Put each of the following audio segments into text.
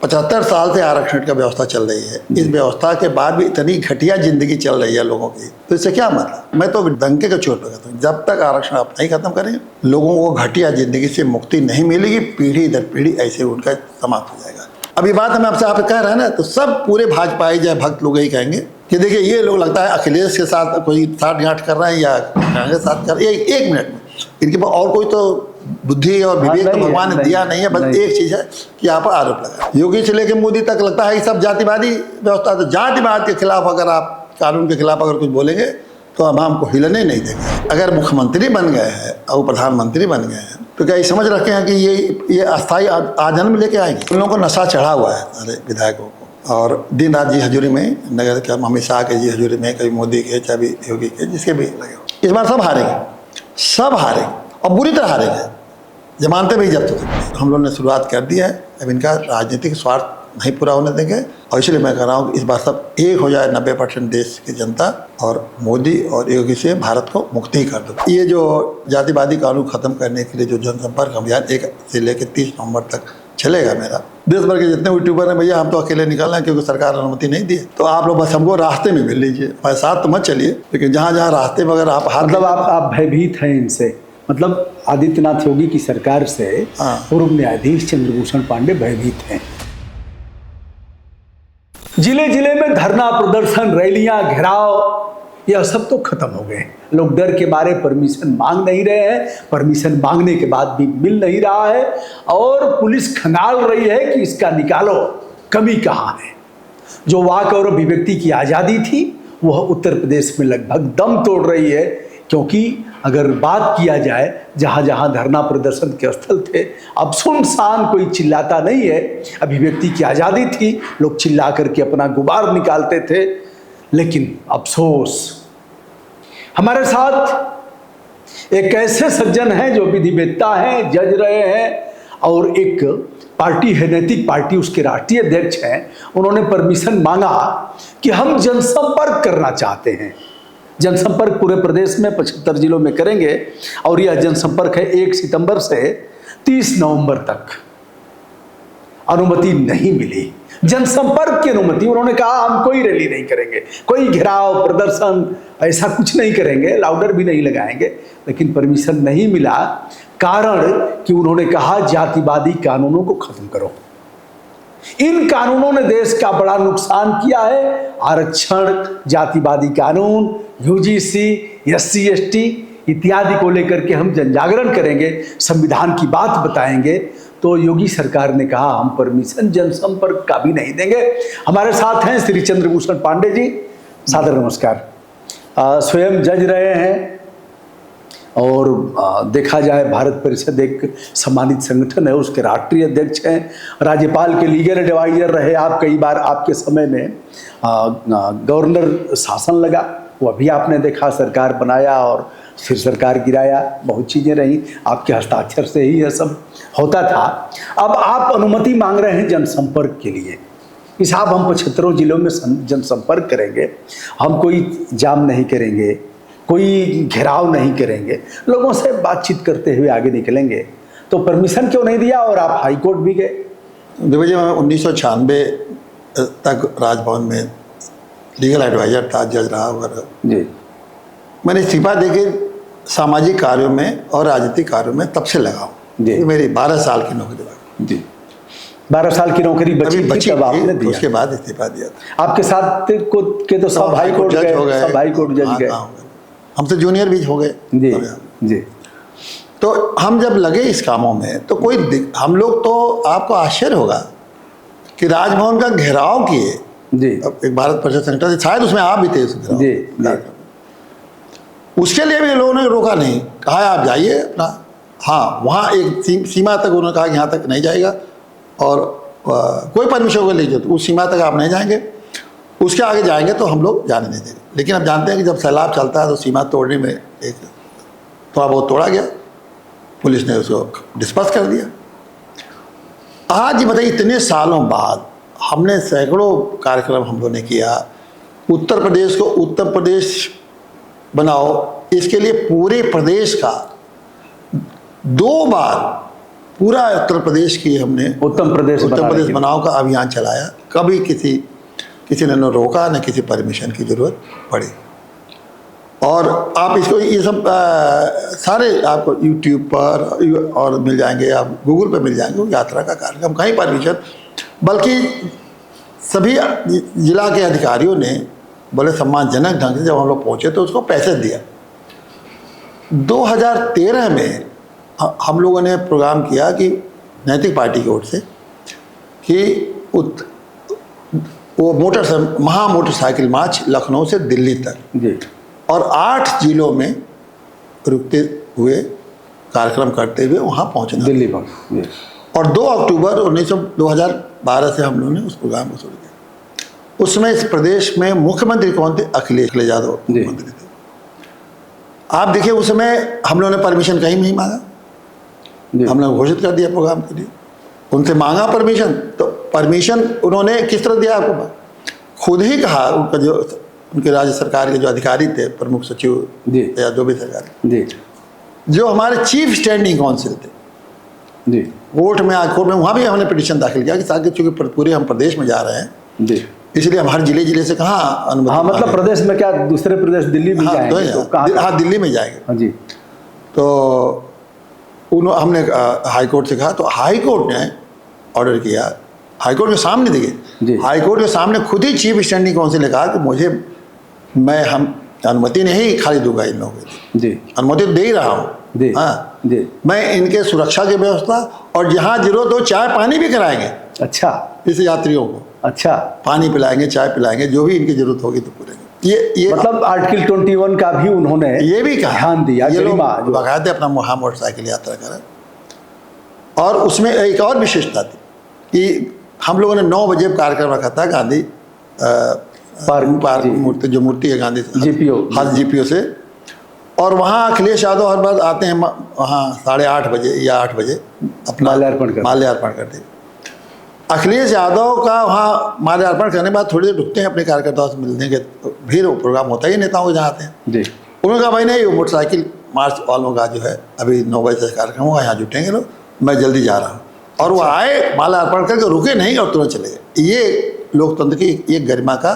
75 साल से आरक्षण का व्यवस्था चल रही है। इस व्यवस्था के बाद भी इतनी घटिया जिंदगी चल रही है लोगों की, तो इससे क्या मतलब। मैं तो डंके का चोट लगाता हूँ, जब तक आरक्षण आप नहीं खत्म करेंगे लोगों को घटिया जिंदगी से मुक्ति नहीं मिलेगी। पीढ़ी दर पीढ़ी ऐसे उनका समाप्त हो जाएगा। अब ये बात हम आपसे आप कह रहे हैं ना, तो सब पूरे भाजपाई या भक्त लोग यही कहेंगे कि देखिए ये लोग लगता है अखिलेश के साथ कोई साठ गांठ कर रहे हैं या कांग्रेस के साथ कर रहे हैं। एक मिनट में इनके पास और कोई तो बुद्धि और विवेक तो भगवान ने दिया नहीं है। बस एक चीज है कि यहाँ पर आरोप लगा। योगी से लेकर मोदी तक लगता है कि सब जातिवादी व्यवस्था। तो जातिवाद के खिलाफ अगर आप कानून के खिलाफ अगर कुछ बोलेंगे तो हम हमको हिलने नहीं देंगे। अगर मुख्यमंत्री बन गए हैं और प्रधानमंत्री बन गए हैं तो क्या ये समझ रखे हैं कि ये अस्थायी आजन्म लेके आएंगे। उन लोगों को नशा चढ़ा हुआ है सारे विधायकों को, और दिन रात जी हजूरी में, नगर के अमित शाह के जी हजूरी में, कभी मोदी के चाहे योगी के, जिसके भी लगे। इस बार सब हारेंगे, सब हारेंगे और बुरी तरह हारेंगे। जमानतें भी जब्त हो सकती हैं। हम लोगों ने शुरुआत कर दी है। अब इनका राजनीतिक स्वार्थ नहीं पूरा होने देंगे, और इसलिए मैं कह रहा हूँ कि इस बार सब एक हो जाए 90% देश की जनता, और मोदी और योगी से भारत को मुक्ति कर दो। ये जो जातिवादी कानून खत्म करने के लिए जो जनसंपर्क अभियान 1 से लेकर 30 नवंबर तक चलेगा मेरा, देश भर के जितने यूट्यूबर हैं, भैया हम तो अकेले निकल रहे हैं क्योंकि सरकार अनुमति नहीं दी। तो आप लोग बस हमको रास्ते में मिल लीजिए, हमारे साथ तो मत चलिए, लेकिन जहाँ जहाँ रास्ते में अगर आप हाथ, मतलब आप भयभीत हैं इनसे, मतलब आदित्यनाथ योगी की सरकार से पूर्व न्यायाधीश चंद्रभूषण पांडे भयभीत हैं। जिले जिले में धरना प्रदर्शन, रैलियां, घेराव, यह सब तो खत्म हो गए। लोग डर के मारे परमिशन मांग नहीं रहे हैं, परमिशन मांगने के बाद भी मिल नहीं रहा है, और पुलिस खंगाल रही है कि इसका निकालो, कमी कहाँ है। जो वाक और अभिव्यक्ति की आज़ादी थी वह उत्तर प्रदेश में लगभग दम तोड़ रही है, क्योंकि अगर बात किया जाए जहाँ जहाँ धरना प्रदर्शन के स्थल थे, अब सुनसान, कोई चिल्लाता नहीं है। अभिव्यक्ति की आज़ादी थी, लोग चिल्ला करके अपना गुबार निकालते थे, लेकिन अफसोस हमारे साथ एक ऐसे सज्जन हैं जो विधिवेत्ता हैं, जज रहे हैं, और एक पार्टी है, नैतिक पार्टी, उसके राष्ट्रीय अध्यक्ष हैं। उन्होंने परमिशन मांगा कि हम जनसंपर्क करना चाहते हैं। जनसंपर्क पूरे प्रदेश में 75 जिलों में करेंगे, और यह जनसंपर्क है 1 सितंबर से 30 नवंबर तक। अनुमति नहीं मिली, जनसंपर्क की अनुमति। उन्होंने कहा हम कोई रैली नहीं करेंगे, कोई घेराव प्रदर्शन, ऐसा कुछ नहीं करेंगे, लाउडर भी नहीं लगाएंगे, लेकिन परमिशन नहीं मिला। कारण कि उन्होंने कहा जातिवादी कानूनों को खत्म करो। इन कानूनों ने देश का बड़ा नुकसान किया है। आरक्षण, जातिवादी कानून, यूजीसी, एससी एसटी इत्यादि को लेकर के हम जनजागरण करेंगे, संविधान की बात बताएंगे। तो योगी सरकार ने कहा हम परमिशन जनसंपर्क का भी नहीं देंगे। हमारे साथ हैं श्री चंद्रभूषण पांडे जी, सादर नमस्कार। स्वयं जज रहे हैं, और देखा जाए भारत परिषद एक सम्मानित संगठन है, उसके राष्ट्रीय अध्यक्ष हैं। राज्यपाल के लीगल एडवाइजर रहे आप कई बार। आपके समय में गवर्नर शासन लगा, वो भी आपने देखा, सरकार बनाया और फिर सरकार गिराया, बहुत चीज़ें रही, आपके हस्ताक्षर से ही यह सब होता था। अब आप अनुमति मांग रहे हैं जनसंपर्क के लिए कि साहब हम 75 जिलों में जनसंपर्क करेंगे, हम कोई जाम नहीं करेंगे, कोई घेराव नहीं करेंगे, लोगों से बातचीत करते हुए आगे निकलेंगे। तो परमिशन क्यों नहीं दिया, और आप हाई कोर्ट भी गए? देखो जी, मैं 1996 तक राजभवन में लीगल एडवाइजर था, जज रहा वगैरह जी। मैंने इस्तीफा देके सामाजिक कार्यों में और राजनीतिक कार्यों में तब से लगा हूँ जी। मेरी 12 साल की नौकरी लगी जी। 12 साल की नौकरी बची तब आपने दिया, उसके बाद इस्तीफा दिया था। आपके साथ के तो सब हाई कोर्ट जज हो गए, सब हाई कोर्ट जज गए, हमसे जूनियर भी हो गए जी जी। तो हम जब लगे इस कामों में तो कोई, हम लोग तो आपको आश्चर्य होगा कि राजभवन का घेराव किए जी। एक भारत परिषद संगठन, शायद उसमें आप भी थे जी। उसके लिए भी लोगों ने रोका नहीं, कहा आप जाइए अपना। हाँ, वहाँ एक सीमा तक उन्होंने कहा कि यहाँ तक नहीं जाएगा, और कोई परमिशन होगा लीजिए, तो उस सीमा तक आप नहीं जाएंगे, उसके आगे जाएंगे तो हम लोग जाने नहीं देंगे। लेकिन अब जानते हैं कि जब सैलाब चलता है तो सीमा तोड़ने में एक थोड़ा बहुत तोड़ा गया, पुलिस ने उसको डिस्पर्स कर दिया। आज ये बताइए, इतने सालों बाद हमने सैकड़ों कार्यक्रम हम लोगों ने किया, उत्तर प्रदेश को उत्तर प्रदेश बनाओ, इसके लिए पूरे प्रदेश का 2 बार पूरा उत्तर प्रदेश की हमने उत्तम प्रदेश बनाओ का अभियान चलाया। कभी किसी ने न रोका, न किसी परमिशन की जरूरत पड़ी। और आप इसको ये सब सारे आपको यूट्यूब पर और मिल जाएंगे, आप गूगल पर मिल जाएंगे, यात्रा का कार्यक्रम कहीं परमिशन, बल्कि सभी जिला के अधिकारियों ने बड़े सम्मानजनक ढंग से जब हम लोग पहुँचे तो उसको पैसे दिया। 2013 में हम लोगों ने प्रोग्राम किया कि नैतिक पार्टी की ओर से कि वो महा मोटरसाइकिल मार्च लखनऊ से दिल्ली तक जी, और 8 जिलों में रुकते हुए कार्यक्रम करते हुए वहाँ पहुँचना दिल्ली पहुँच। और 2 अक्टूबर 2012 से हम लोगों ने उस प्रोग्राम को शुरू किया। उसमें इस प्रदेश में मुख्यमंत्री कौन थे? अखिलेश यादव मुख्यमंत्री थे। आप देखिए उस समय हम लोगों ने परमिशन कहीं नहीं मांगा, हमने घोषित कर दिया प्रोग्राम के लिए। उनसे मांगा परमिशन, तो परमिशन उन्होंने किस तरह दिया आपको? खुद ही कहा, उनका जो उनके राज्य सरकार के जो अधिकारी थे, प्रमुख सचिव या जो भी सरकार, जो हमारे चीफ स्टैंडिंग काउंसिल थे, कोर्ट में वहाँ भी हमने पिटीशन दाखिल किया कि ताकि चूंकि पूरे हम प्रदेश में जा रहे हैं, इसलिए हम हर जिले से कहाँ अनुमति। हाँ, मतलब प्रदेश में क्या, दूसरे प्रदेश दिल्ली में जाएंगे? हाँ, दिल्ली में जाएंगे। हाँ जी। तो हमने हाई कोर्ट से कहा, तो हाई कोर्ट ने ऑर्डर किया, हाई कोर्ट के सामने देखिए, हाई कोर्ट के सामने खुद ही चीफ स्टैंडिंग काउंसिल ने कहा कि हम अनुमति नहीं खाली दूंगा इन लोगों के लिए, अनुमति तो दे ही रहा हूँ। हाँ, मैं इनके सुरक्षा की व्यवस्था और जहाँ जरूरत हो चाय पानी भी कराएंगे। अच्छा, इस यात्रियों को अच्छा पानी पिलाएंगे, चाय पिलाएंगे, जो भी इनकी जरूरत होगी तो पूरे। ये मतलब आर्टिकल 21 का भी उन्होंने ये भी कहा, ध्यान दिया। ये लोग बकायदे अपना महा मोटरसाइकिल यात्रा करें। और उसमें एक और विशेषता थी कि हम लोगों ने 9 बजे कार्यक्रम रखा था गांधी पार्क मूर्ति, जो मूर्ति है गांधी जीपीओ से, और वहाँ अखिलेश यादव हर बार आते हैं वहाँ 8:30 बजे या 8 बजे अपना माल्यार्पण करते हैं। अखिलेश यादव का वहाँ माल्यार्पण करने के बाद थोड़ी देर रुकते हैं अपने कार्यकर्ताओं से मिलने के, फिर प्रोग्राम होता ही नेताओं के जहाँ आते हैं। उन्होंने कहा भाई नहीं, मोटरसाइकिल मार्च वालों का जो है अभी 9 बजे से कार्यक्रम होगा, यहाँ जुटेंगे लोग, मैं जल्दी जा रहा हूँ। और वो आए, माल्यार्पण करके रुके नहीं और तुरंत चले गए। ये लोकतंत्र की एक गरिमा का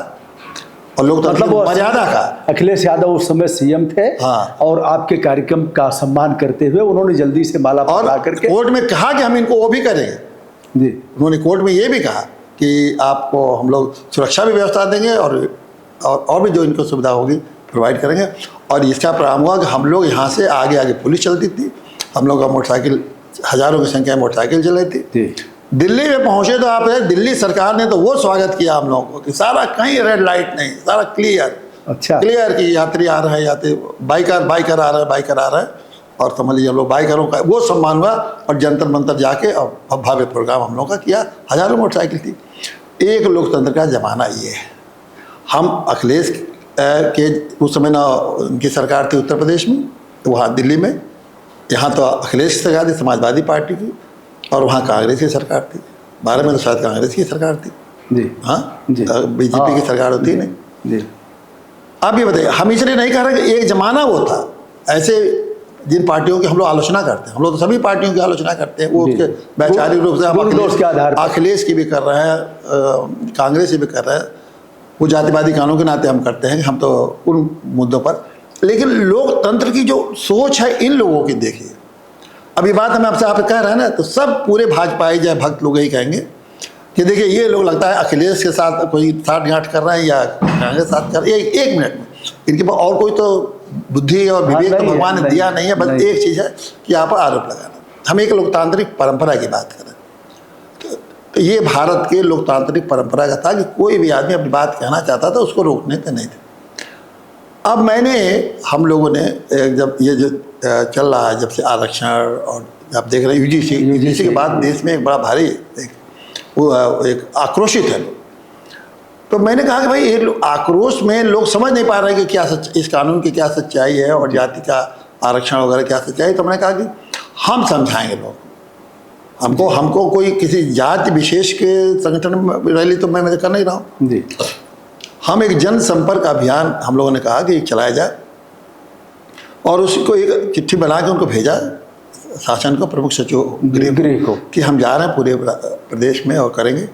और लोकतंत्र की मर्यादा का। अखिलेश यादव उस समय सीएम थे। हाँ। और आपके कार्यक्रम का सम्मान करते हुए उन्होंने जल्दी से माला पकड़ा करके कोर्ट में कहा कि हम इनको वो भी करेंगे। उन्होंने कोर्ट में ये भी कहा कि आपको हम लोग सुरक्षा भी व्यवस्था देंगे और भी जो इनको सुविधा होगी प्रोवाइड करेंगे। और इसका परिणाम हुआ कि हम लोग यहाँ से आगे पुलिस चलती थी, हम लोग का मोटरसाइकिल हजारों की संख्या में मोटरसाइकिल चल रही थी। दिल्ली में पहुँचे तो आप दिल्ली सरकार ने तो वो स्वागत किया हम लोगों को कि सारा कहीं रेड लाइट नहीं, सारा क्लियर। अच्छा, क्लियर कि यात्री आ रहे हैं, यात्री बाइकर आ रहा है और समझ लीजिए हम लोग बाइकरों का वो सम्मान हुआ। और जंतर मंतर जाके और भव्य प्रोग्राम हम लोगों का किया, हजारों मोटरसाइकिल थी। एक लोकतंत्र का जमाना ये है। हम अखिलेश के उस समय ना उनकी सरकार थी उत्तर प्रदेश में, तो वहाँ दिल्ली में, यहाँ तो अखिलेश की सरकार थी समाजवादी पार्टी की, और वहाँ कांग्रेस की सरकार थी। 12 में तो शायद कांग्रेस की सरकार थी। हाँ, बीजेपी की सरकार होती नहीं। अब ये बताइए, हम इसलिए नहीं कह रहे कि एक जमाना वो था, ऐसे जिन पार्टियों की हम लोग आलोचना करते हैं, हम लोग तो सभी पार्टियों की आलोचना करते हैं, वो उसके वैचारिक रूप से हम अखिलेश की भी कर रहे हैं, कांग्रेस की भी कर रहे हैं, वो जातिवादी कानून के नाते हम करते हैं, हम तो उन मुद्दों पर। लेकिन लोकतंत्र की जो सोच है इन लोगों की देखिए, अभी बात हम आपसे आप कह रहे हैं ना, तो सब पूरे भाजपाई या भक्त लोग यही कहेंगे कि देखिए ये लोग लगता है अखिलेश के साथ कोई साठ-गांठ कर रहे हैं या कांग्रेस के साथ कर रहे हैं। एक मिनट में इनके पास और कोई तो बुद्धि और विवेक तो भगवान ने दिया नहीं है, बस एक चीज़ है कि आप आरोप लगाना। हम एक लोकतांत्रिक परंपरा की बात करें तो ये भारत के लोकतांत्रिक परंपरा का था कि कोई भी आदमी अपनी बात कहना चाहता था, उसको रोकने के नहीं थे। अब हम लोगों ने जब ये जो चल रहा है, जब से आरक्षण और आप देख रहे हैं यूजीसी के बाद देश में एक बड़ा भारी एक आक्रोशित है लोग। तो मैंने कहा कि भाई ये आक्रोश में लोग समझ नहीं पा रहे कि क्या इस कानून की क्या सच्चाई है और जाति का आरक्षण वगैरह क्या सच्चाई। तो मैंने कहा कि हम समझाएंगे लोग, हमको कोई किसी जाति विशेष के संगठन में रैली तो मैं कर नहीं रहा हूँ जी। हम एक जनसंपर्क अभियान हम लोगों ने कहा कि चलाया जाए और उसको एक चिट्ठी बना के उनको भेजा शासन को, प्रमुख सचिव गृह को कि हम जा रहे हैं पूरे प्रदेश में और करेंगे,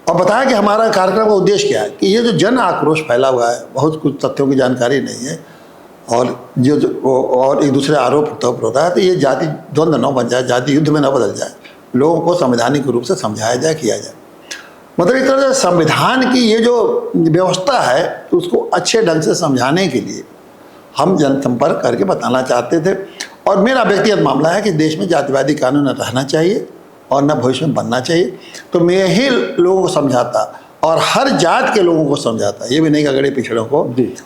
और बताया कि हमारा कार्यक्रम का उद्देश्य क्या है। कि ये जो जन आक्रोश फैला हुआ है, बहुत कुछ तथ्यों की जानकारी नहीं है, और और एक दूसरे आरोप प्रत्यारोप होता है, तो ये जाति द्वंद्व न बन जाए, जाति युद्ध में न बदल जाए, लोगों को संवैधानिक रूप से समझाया जाए, किया जाए। मतलब एक तरह से संविधान की ये जो व्यवस्था है तो उसको अच्छे ढंग से समझाने के लिए हम जनसंपर्क करके बताना चाहते थे। और मेरा व्यक्तिगत मामला है कि देश में जातिवादी कानून न रहना चाहिए और न भविष्य में बनना चाहिए। तो मैं ही लोगों को समझाता और हर जात के लोगों को समझाता, ये भी नहीं कि अगड़े पिछड़ों को।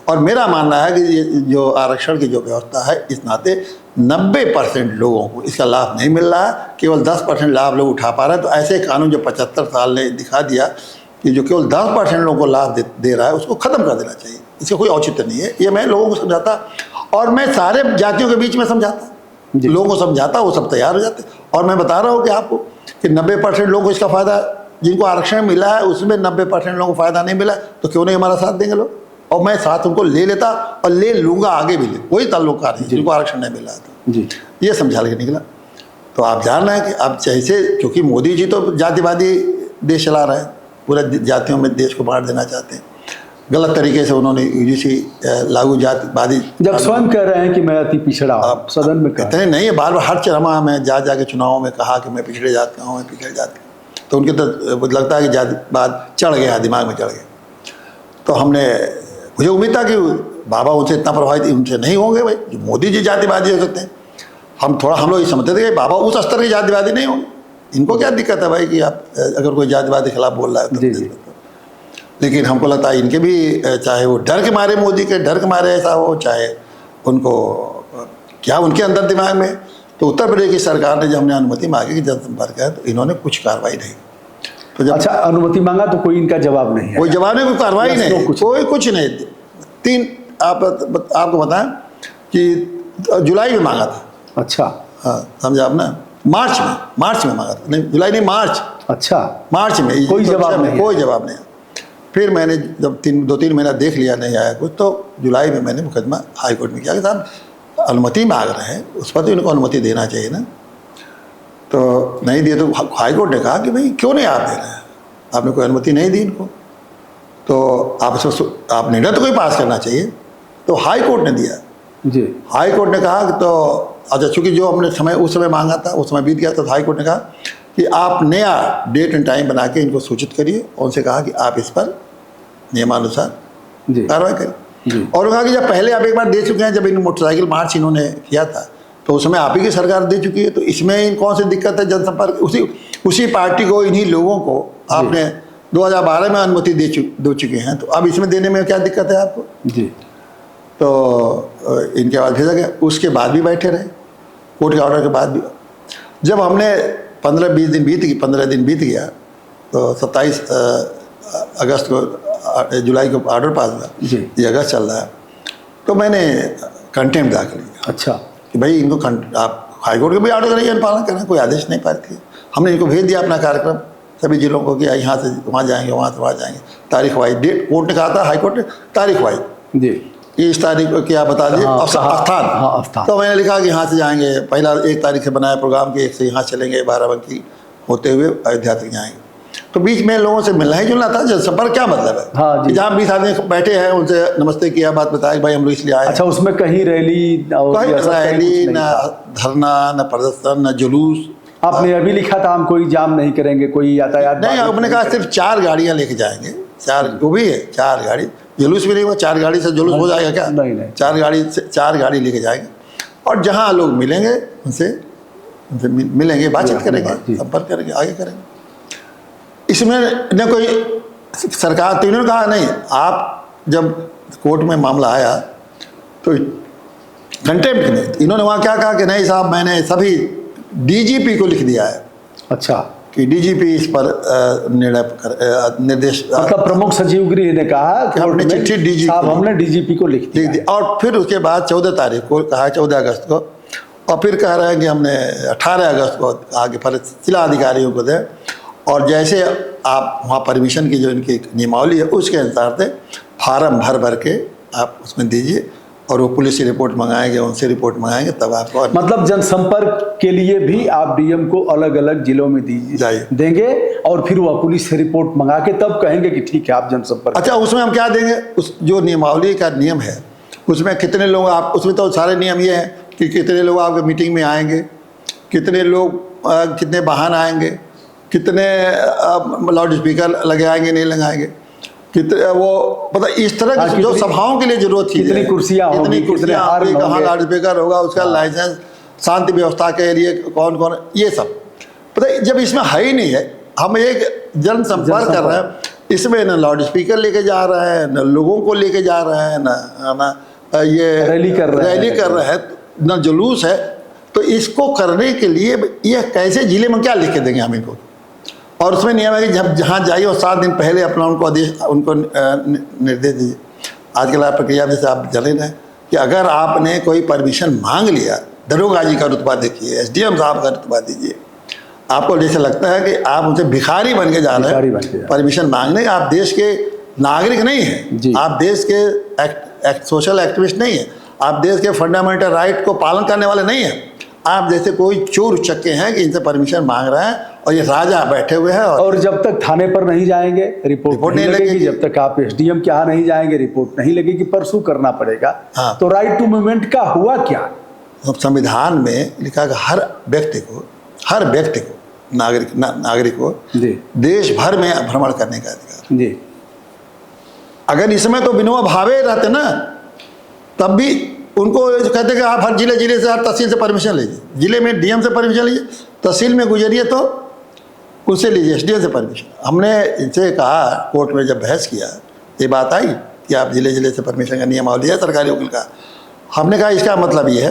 और मेरा मानना है कि ये जो आरक्षण की जो व्यवस्था है, इस नाते 90% लोगों को इसका लाभ नहीं मिल रहा है, केवल 10% लाभ लोग उठा पा रहे हैं। तो ऐसे कानून जो 75 साल ने दिखा दिया कि जो केवल 10% लोगों को लाभ दे रहा है, उसको ख़त्म कर देना चाहिए। इसका कोई औचित्य नहीं है। ये मैं लोगों को समझाता और मैं सारे जातियों के बीच में समझाता, लोगों को समझाता, वो सब तैयार हो जाते। और मैं बता रहा हूँ कि आपको कि 90% लोगों को इसका फ़ायदा, जिनको आरक्षण मिला है उसमें 90% लोगों को फ़ायदा नहीं मिला, तो क्यों नहीं हमारा साथ देंगे लोग। और मैं साथ उनको ले लेता और ले लूँगा, आगे भी ले, कोई ताल्लुका नहीं जिनको आरक्षण नहीं मिला था। जी, ये समझा के निकला। तो आप जान रहे हैं कि अब जैसे, क्योंकि मोदी जी तो जातिवादी देश चला रहे हैं, पूरे जातियों में देश को बांट देना चाहते हैं, गलत तरीके से उन्होंने यूजीसी लागू जातिवादी, जब स्वयं कह रहे हैं कि मैं अति पिछड़ा, आप सदन में कहते हैं नहीं, बार बार हर चरमा में जाके चुनावों में कहा कि मैं पिछड़े जात का हूँ, मैं पिछड़े जात का। तो उनके तो लगता है कि जातिवाद चढ़ गया, दिमाग में चढ़ गया। तो हमने, मुझे उम्मीद था कि बाबा उनसे इतना प्रभावित उनसे नहीं होंगे भाई, जो मोदी जी जातिवादी हो सकते हैं। हम लोग ये समझते थे कि बाबा उस स्तर के जातिवादी नहीं होंगे, इनको क्या दिक्कत है भाई कि आप अगर कोई जातिवाद के खिलाफ बोल रहा है तो। लेकिन हमको लगता है इनके भी, चाहे वो डर के मारे, मोदी के डर के मारे ऐसा हो, चाहे उनको क्या उनके अंदर दिमाग में। तो उत्तर प्रदेश की सरकार ने जब हमने अनुमति मांगी कि जनसंपर्क है, तो इन्होंने कुछ कार्रवाई नहीं। तो जब अच्छा अनुमति मांगा तो कोई इनका जवाब नहीं है, कोई जवाब नहीं, कोई कार्रवाई नहीं, कोई कुछ नहीं। 3 आपको बताएं कि जुलाई में मांगा था। अच्छा, हाँ समझा आपने, मार्च में मांगा था, नहीं जुलाई नहीं, मार्च। अच्छा, मार्च में कोई जवाब नहीं, कोई जवाब नहीं। फिर मैंने जब 2-3 महीना देख लिया नहीं आया कुछ, तो जुलाई में मैंने मुकदमा हाई कोर्ट में किया कि साहब अनुमति मांग रहे हैं, उस पर तो इनको अनुमति देना चाहिए ना। तो नहीं दिए, तो हाई कोर्ट ने कहा कि भाई क्यों नहीं आप दे रहे हैं, आपने कोई अनुमति नहीं दी इनको, तो आप निर्णय तो कोई पास करना चाहिए। तो हाई कोर्ट ने दिया जी। हाई कोर्ट ने कहा कि तो अच्छा, चूँकि जो हमने उस समय मांगा था वो समय बीत गया, तो हाई कोर्ट ने कहा कि आप नया डेट एंड टाइम बना के इनको सूचित करिए, और उनसे कहा कि आप इस पर नियमानुसार कार्रवाई करें। और कहा कि जब पहले आप एक बार दे चुके हैं, जब इन मोटरसाइकिल मार्च इन्होंने किया था, तो उसमें आप ही की सरकार दे चुकी है, तो इसमें इन कौन सी दिक्कत है। जनसंपर्क उसी पार्टी को, इन्हीं लोगों को आपने 2012 में अनुमति दे चुके हैं, तो अब इसमें देने में क्या दिक्कत है आपको जी। तो इनके बाद भेजा गया। उसके बाद भी बैठे रहे, कोर्ट के ऑर्डर के बाद भी। जब हमने 15 दिन बीत गया, तो 27 अगस्त को, जुलाई को ऑर्डर पास हुआ, ये अगस्त चल रहा है, तो मैंने कंटेम्प्ट दाखिल किया। अच्छा, कि भाई इनको आप हाई कोर्ट के भी ऑर्डर करेंगे, पालन करना, कोई आदेश नहीं पारित किया। हमने इनको भेज दिया अपना कार्यक्रम सभी जिलों को कि यहाँ से वहाँ जाएंगे, वहाँ से वहाँ जाएंगे, तारीख वाइज डेट कोर्ट ने कहा था, हाई कोर्ट ने तारीख वाइज जी, इस तारीख को क्या बता दिए, स्थान। तो मैंने लिखा कि यहाँ से जाएंगे, पहला 1 तारीख से बनाया प्रोग्राम कि 1 से यहाँ चलेंगे, बाराबंकी होते हुए अयोध्या तक जाएंगे। तो बीच में लोगों से मिलना ही जुलना था। जनसंपर्क क्या मतलब है, हाँ कि जहाँ 20 आदमी बैठे हैं, उनसे नमस्ते किया, बात बताया भाई हम लोग इसलिए आए। अच्छा, उसमें कहीं रैली न धरना, न प्रदर्शन, न जुलूस। आपने अभी लिखा था हम कोई जाम नहीं करेंगे, कोई यातायात नहीं, आपने कहा सिर्फ 4 गाड़ियाँ लेके जाएंगे, 4 वो भी है, 4 गाड़ी, जुलूस भी नहीं हुआ, 4 गाड़ी से जुलूस हो जाएगा क्या? नहीं, 4 गाड़ी लेके जाएंगे, और जहाँ लोग मिलेंगे उनसे मिलेंगे, बातचीत करेंगे, संपर्क करेंगे, आगे करेंगे। इसमें न कोई सरकार, तो इन्होंने कहा नहीं, आप जब कोर्ट में मामला आया तो कंटेम्प्ट नहीं, इन्होंने वहाँ क्या कहा कि नहीं साहब, मैंने सभी डीजीपी को लिख दिया है। अच्छा, कि डीजीपी इस पर निर्देश, मतलब प्रमुख सचिव गृह ने कहा कि हमने चिट्ठी डीजीपी साहब हमने डीजीपी को लिख दी। और फिर उसके बाद 14 तारीख को कहा, 14 अगस्त को, और फिर कह रहे हैं कि हमने 18 अगस्त को आगे पर जिला अधिकारियों को दें, और जैसे आप वहाँ परमिशन की जो इनकी नियमावली है उसके अनुसार से फार्म भर के आप उसमें दीजिए, और वो पुलिस से रिपोर्ट मंगाएंगे, उनसे रिपोर्ट मंगाएंगे, तब आपको मतलब जनसंपर्क के लिए भी आप डीएम को अलग अलग जिलों में जाइए। देंगे और फिर वह पुलिस से रिपोर्ट मंगा के तब कहेंगे कि ठीक है आप जनसंपर्क। अच्छा, उसमें हम क्या देंगे? उस जो नियमावली का नियम है उसमें कितने लोग आप, उसमें तो सारे नियम ये हैं कि कितने लोग आपके मीटिंग में आएंगे, कितने लोग कितने वाहन आएंगे, कितने लाउड स्पीकर लगे आएंगे नहीं लगाएंगे, कितने वो मतलब इस तरह की जो सभाओं के लिए जरूरत थी, कितनी कुर्सियां होंगी, कितने कहाँ लाउड स्पीकर होगा, उसका लाइसेंस, शांति व्यवस्था के लिए कौन कौन, ये सब पता है। जब इसमें है ही नहीं है, हम एक जनसंपर्क कर रहे हैं, इसमें न लाउड स्पीकर लेके जा रहे हैं, न लोगों को लेके जा रहे हैं, न ये रैली कर रहे हैं, न जुलूस है। तो इसको करने के लिए ये कैसे जिले में क्या लिख के देंगे हम इनको? और उसमें नियम है कि जब जहाँ जाइए और 7 दिन पहले अपना उनको आदेश, उनको निर्देश दीजिए। आजकल आप प्रक्रिया जैसे आप जाने रहे कि अगर आपने कोई परमिशन मांग लिया, दरोगा जी का रुतबा देखिए, एसडीएम साहब का रुतबा दीजिए, आपको जैसे लगता है कि आप उनसे भिखारी बन के जा रहे हैं परमिशन मांगने। आप देश के नागरिक नहीं हैं, आप देश के सोशल एक्टिविस्ट नहीं हैं, आप देश के फंडामेंटल राइट को पालन करने वाले नहीं हैं। आप जैसे कोई चोर उचक्के हैं कि इनसे परमिशन मांग रहे हैं और ये राजा बैठे हुए हैं। और जब तक थाने पर नहीं जाएंगे रिपोर्ट नहीं लगेगी, जब तक आप एसडीएम के यहाँ नहीं जाएंगे रिपोर्ट नहीं लगेगी, परसू करना पड़ेगा। हाँ। तो राइट टू मूवमेंट का हुआ क्या? संविधान में लिखा कि हर व्यक्ति को नागरिक को देश भर में भ्रमण करने का अधिकार जी। अगर इसमें तो विनोबा भावे रहते ना, तब भी उनको कहते कि आप हर जिले से, हर तहसील से परमिशन लीजिए, जिले में डीएम से परमिशन लीजिए, तहसील में गुजरिए तो उससे लीजिए एसडीएम से परमिशन। हमने इनसे कहा, कोर्ट में जब बहस किया, ये बात आई कि आप जिले से परमिशन का नियमावली है सरकारी वकील का। हमने कहा इसका मतलब ये है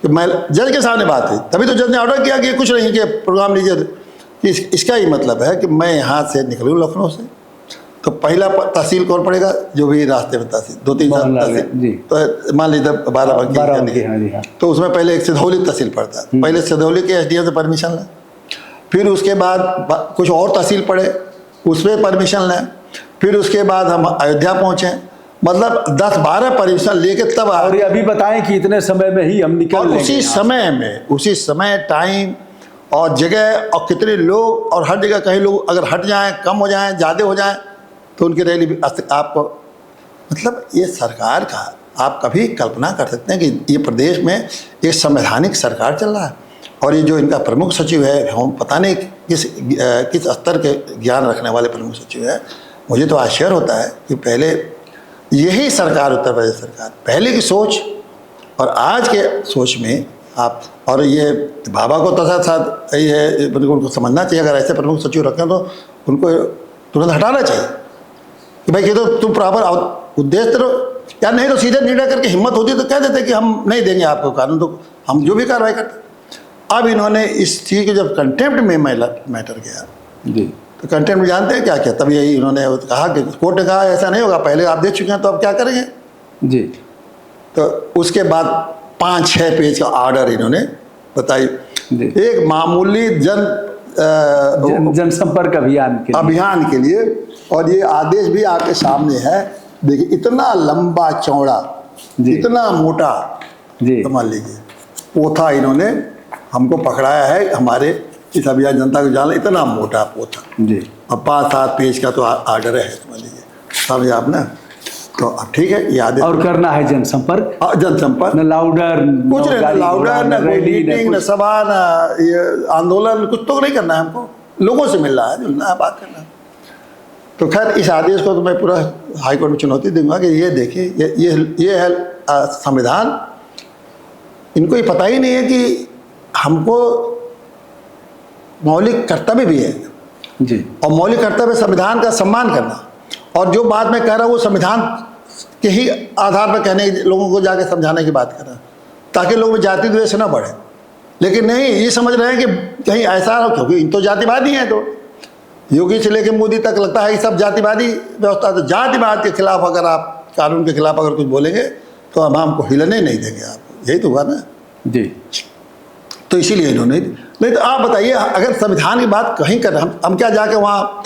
कि मैं जज के सामने बात हुई, तभी तो जज ने ऑर्डर किया कि कुछ नहीं कि प्रोग्राम लीजिए, कि इसका ही मतलब है कि मैं यहाँ से निकलूँ लखनऊ से, तो पहला तहसील कौन पड़ेगा? जो भी रास्ते में तहसील 2-3 तहसील, तो मान लीजिए 12 तो उसमें पहले एक सिधौली तहसील पड़ता है, पहले सिधौली के एसडीएम से परमिशन लें, फिर उसके बाद कुछ और तहसील पड़े उसमें परमिशन लें, फिर उसके बाद हम अयोध्या पहुँचे, मतलब 10-12 परमिशन लेके तब। और ये अभी बताएं कि इतने समय में ही हम निकल लेंगे। उसी समय टाइम और जगह और कितने लोग, और हर जगह कहीं लोग अगर हट जाएं, कम हो जाएं, ज़्यादा हो जाएं, तो उनकी रैली भी आपको, मतलब ये सरकार का आप कभी कल्पना कर सकते हैं कि ये प्रदेश में एक संवैधानिक सरकार चल रहा है, और ये जो इनका प्रमुख सचिव है, हम पता नहीं किस स्तर के ज्ञान रखने वाले प्रमुख सचिव है। मुझे तो आश्चर्य होता है कि पहले यही सरकार, उत्तर प्रदेश सरकार, पहले की सोच और आज के सोच में आप, और ये बाबा को तो साथ ये उनको समझना चाहिए, अगर ऐसे प्रमुख सचिव रखें तो उनको तुरंत हटाना चाहिए कि भाई ये तो तुम प्रॉपर उद्देश्य तो, या नहीं तो सीधे निर्णय करके हिम्मत होती तो कह देते कि हम नहीं देंगे आपको कानून, तो हम जो भी कार्रवाई करते। अब इन्होंने इस चीज़ के जब कंटेम्प्ट में मैटर गया जी, तो कंटेम्प्ट जानते हैं क्या क्या, तब यही इन्होंने कहा कि कोर्ट ने कहा ऐसा नहीं होगा, पहले आप दे चुके हैं तो अब क्या करेंगे जी। तो उसके बाद 5-6 पेज का ऑर्डर इन्होंने बताई, एक मामूली जनसंपर्क अभियान के लिए, और ये आदेश भी आपके सामने है, देखिए इतना लंबा चौड़ा, इतना मोटा, तो मान लीजिए पोथा इन्होंने हमको पकड़ाया है, हमारे इस अभियान जनता को जाना, इतना मोटा पोथा जी, और 5-7 पेज का तो ऑर्डर है, समझ लीजिए, समझे आप ना। तो अब ठीक है, ये आदेश, और करना है जनसंपर्क, न लाउडर, कुछ नहीं, लाउडर न मीटिंग, न सभा, न ये आंदोलन, कुछ तो नहीं करना है हमको, लोगों से मिलना है, जुलना है, बात करना है। तो खैर इस आदेश को तो मैं पूरा हाईकोर्ट में चुनौती दूंगा कि ये देखिए, ये है संविधान। इनको ये पता ही नहीं है कि हमको मौलिक कर्तव्य भी है जी, और मौलिक कर्तव्य संविधान का सम्मान करना, और जो बात मैं कह रहा हूँ वो संविधान के ही आधार पर कहने, लोगों को जाके समझाने की बात कर रहा, ताकि लोगों में जाति द्वेष न बढ़े। लेकिन नहीं, ये समझ रहे हैं कि कहीं ऐसा हो, क्योंकि इन तो जातिवादी हैं, तो योगी से लेकर मोदी तक लगता है कि सब जातिवादी व्यवस्था। तो जातिवाद के खिलाफ अगर आप, कानून के खिलाफ अगर कुछ बोलेंगे तो हम हमको हिलने नहीं देंगे आपको, यही तो हुआ ना जी। तो इसीलिए इन्होंने, नहीं तो आप बताइए, अगर संविधान की बात कहीं कर, हम क्या जाके वहाँ